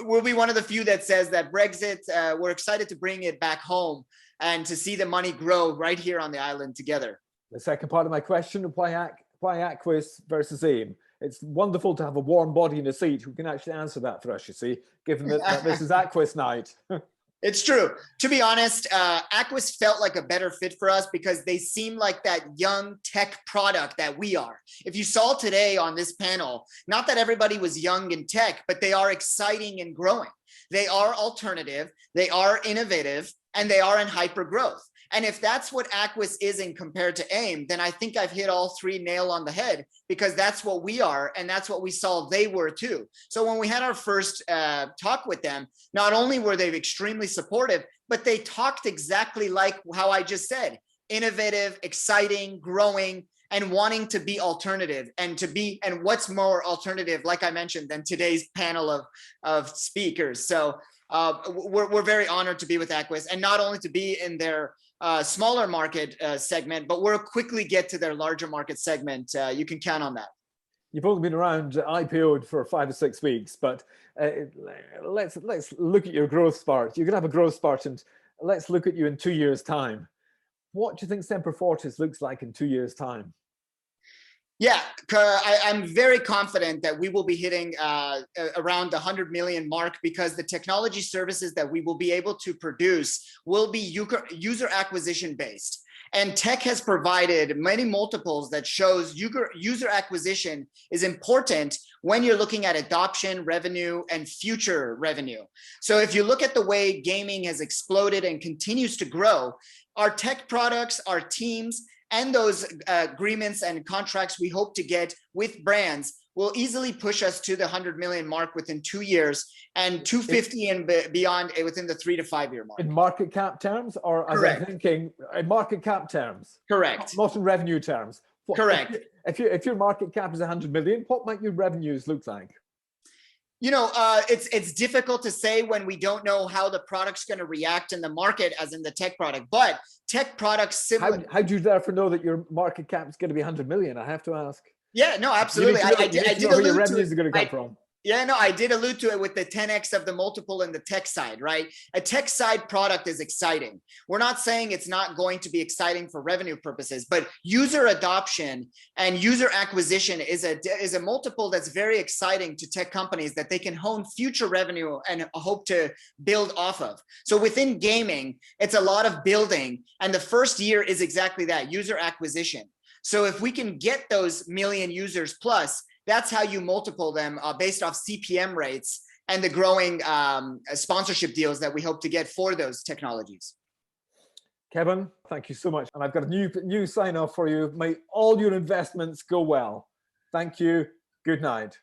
We'll be one of the few that says that Brexit, we're excited to bring it back home and to see the money grow right here on the island together. The second part of my question, why Aquis versus AIM? It's wonderful to have a warm body in a seat who can actually answer that for us, you see, given that this is Aquis night. It's true. To be honest, Aquis felt like a better fit for us because they seem like that young tech product that we are. If you saw today on this panel, not that everybody was young in tech, but they are exciting and growing. They are alternative, they are innovative, and they are in hyper growth. And if that's what Aquis is in compared to AIM, then I think I've hit all three nail on the head, because that's what we are, and that's what we saw they were too. So when we had our first talk with them, not only were they extremely supportive, but they talked exactly like how I just said: innovative, exciting, growing, and wanting to be alternative, and what's more alternative, like I mentioned, than today's panel of speakers. So we're very honored to be with Aquis, and not only to be in their smaller market segment, but we'll quickly get to their larger market segment. You can count on that. You've only been around IPO'd for 5 or 6 weeks, but let's look at your growth spurt. You're going to have a growth spurt, and let's look at you in 2 years' time. What do you think Semper Fortis looks like in 2 years' time? Yeah, I'm very confident that we will be hitting around the 100 million mark, because the technology services that we will be able to produce will be user acquisition based. And tech has provided many multiples that shows user acquisition is important when you're looking at adoption, revenue, and future revenue. So if you look at the way gaming has exploded and continues to grow, our tech products, our teams, and those agreements and contracts we hope to get with brands will easily push us to the 100 million mark within 2 years, and 250 and beyond within the 3 to 5 year mark. In market cap terms, or as I'm thinking, in market cap terms? Correct. Not in revenue terms. Correct. If your market cap is 100 million, what might your revenues look like? You know, it's difficult to say when we don't know how the product's going to react in the market, as in the tech product. But tech products similar. How do you therefore know that your market cap is going to be 100 million? I have to ask. Yeah, no, absolutely. I did allude where your revenues are going to come from. Yeah, no, I did allude to it with the 10x of the multiple in the tech side, right? A tech side product is exciting. We're not saying it's not going to be exciting for revenue purposes, but user adoption and user acquisition is a multiple that's very exciting to tech companies, that they can hone future revenue and hope to build off of. So within gaming, it's a lot of building, and the first year is exactly that, user acquisition. So if we can get those million users plus, that's how you multiple them based off CPM rates and the growing sponsorship deals that we hope to get for those technologies. Kevin, thank you so much. And I've got a new sign off for you. May all your investments go well. Thank you. Good night.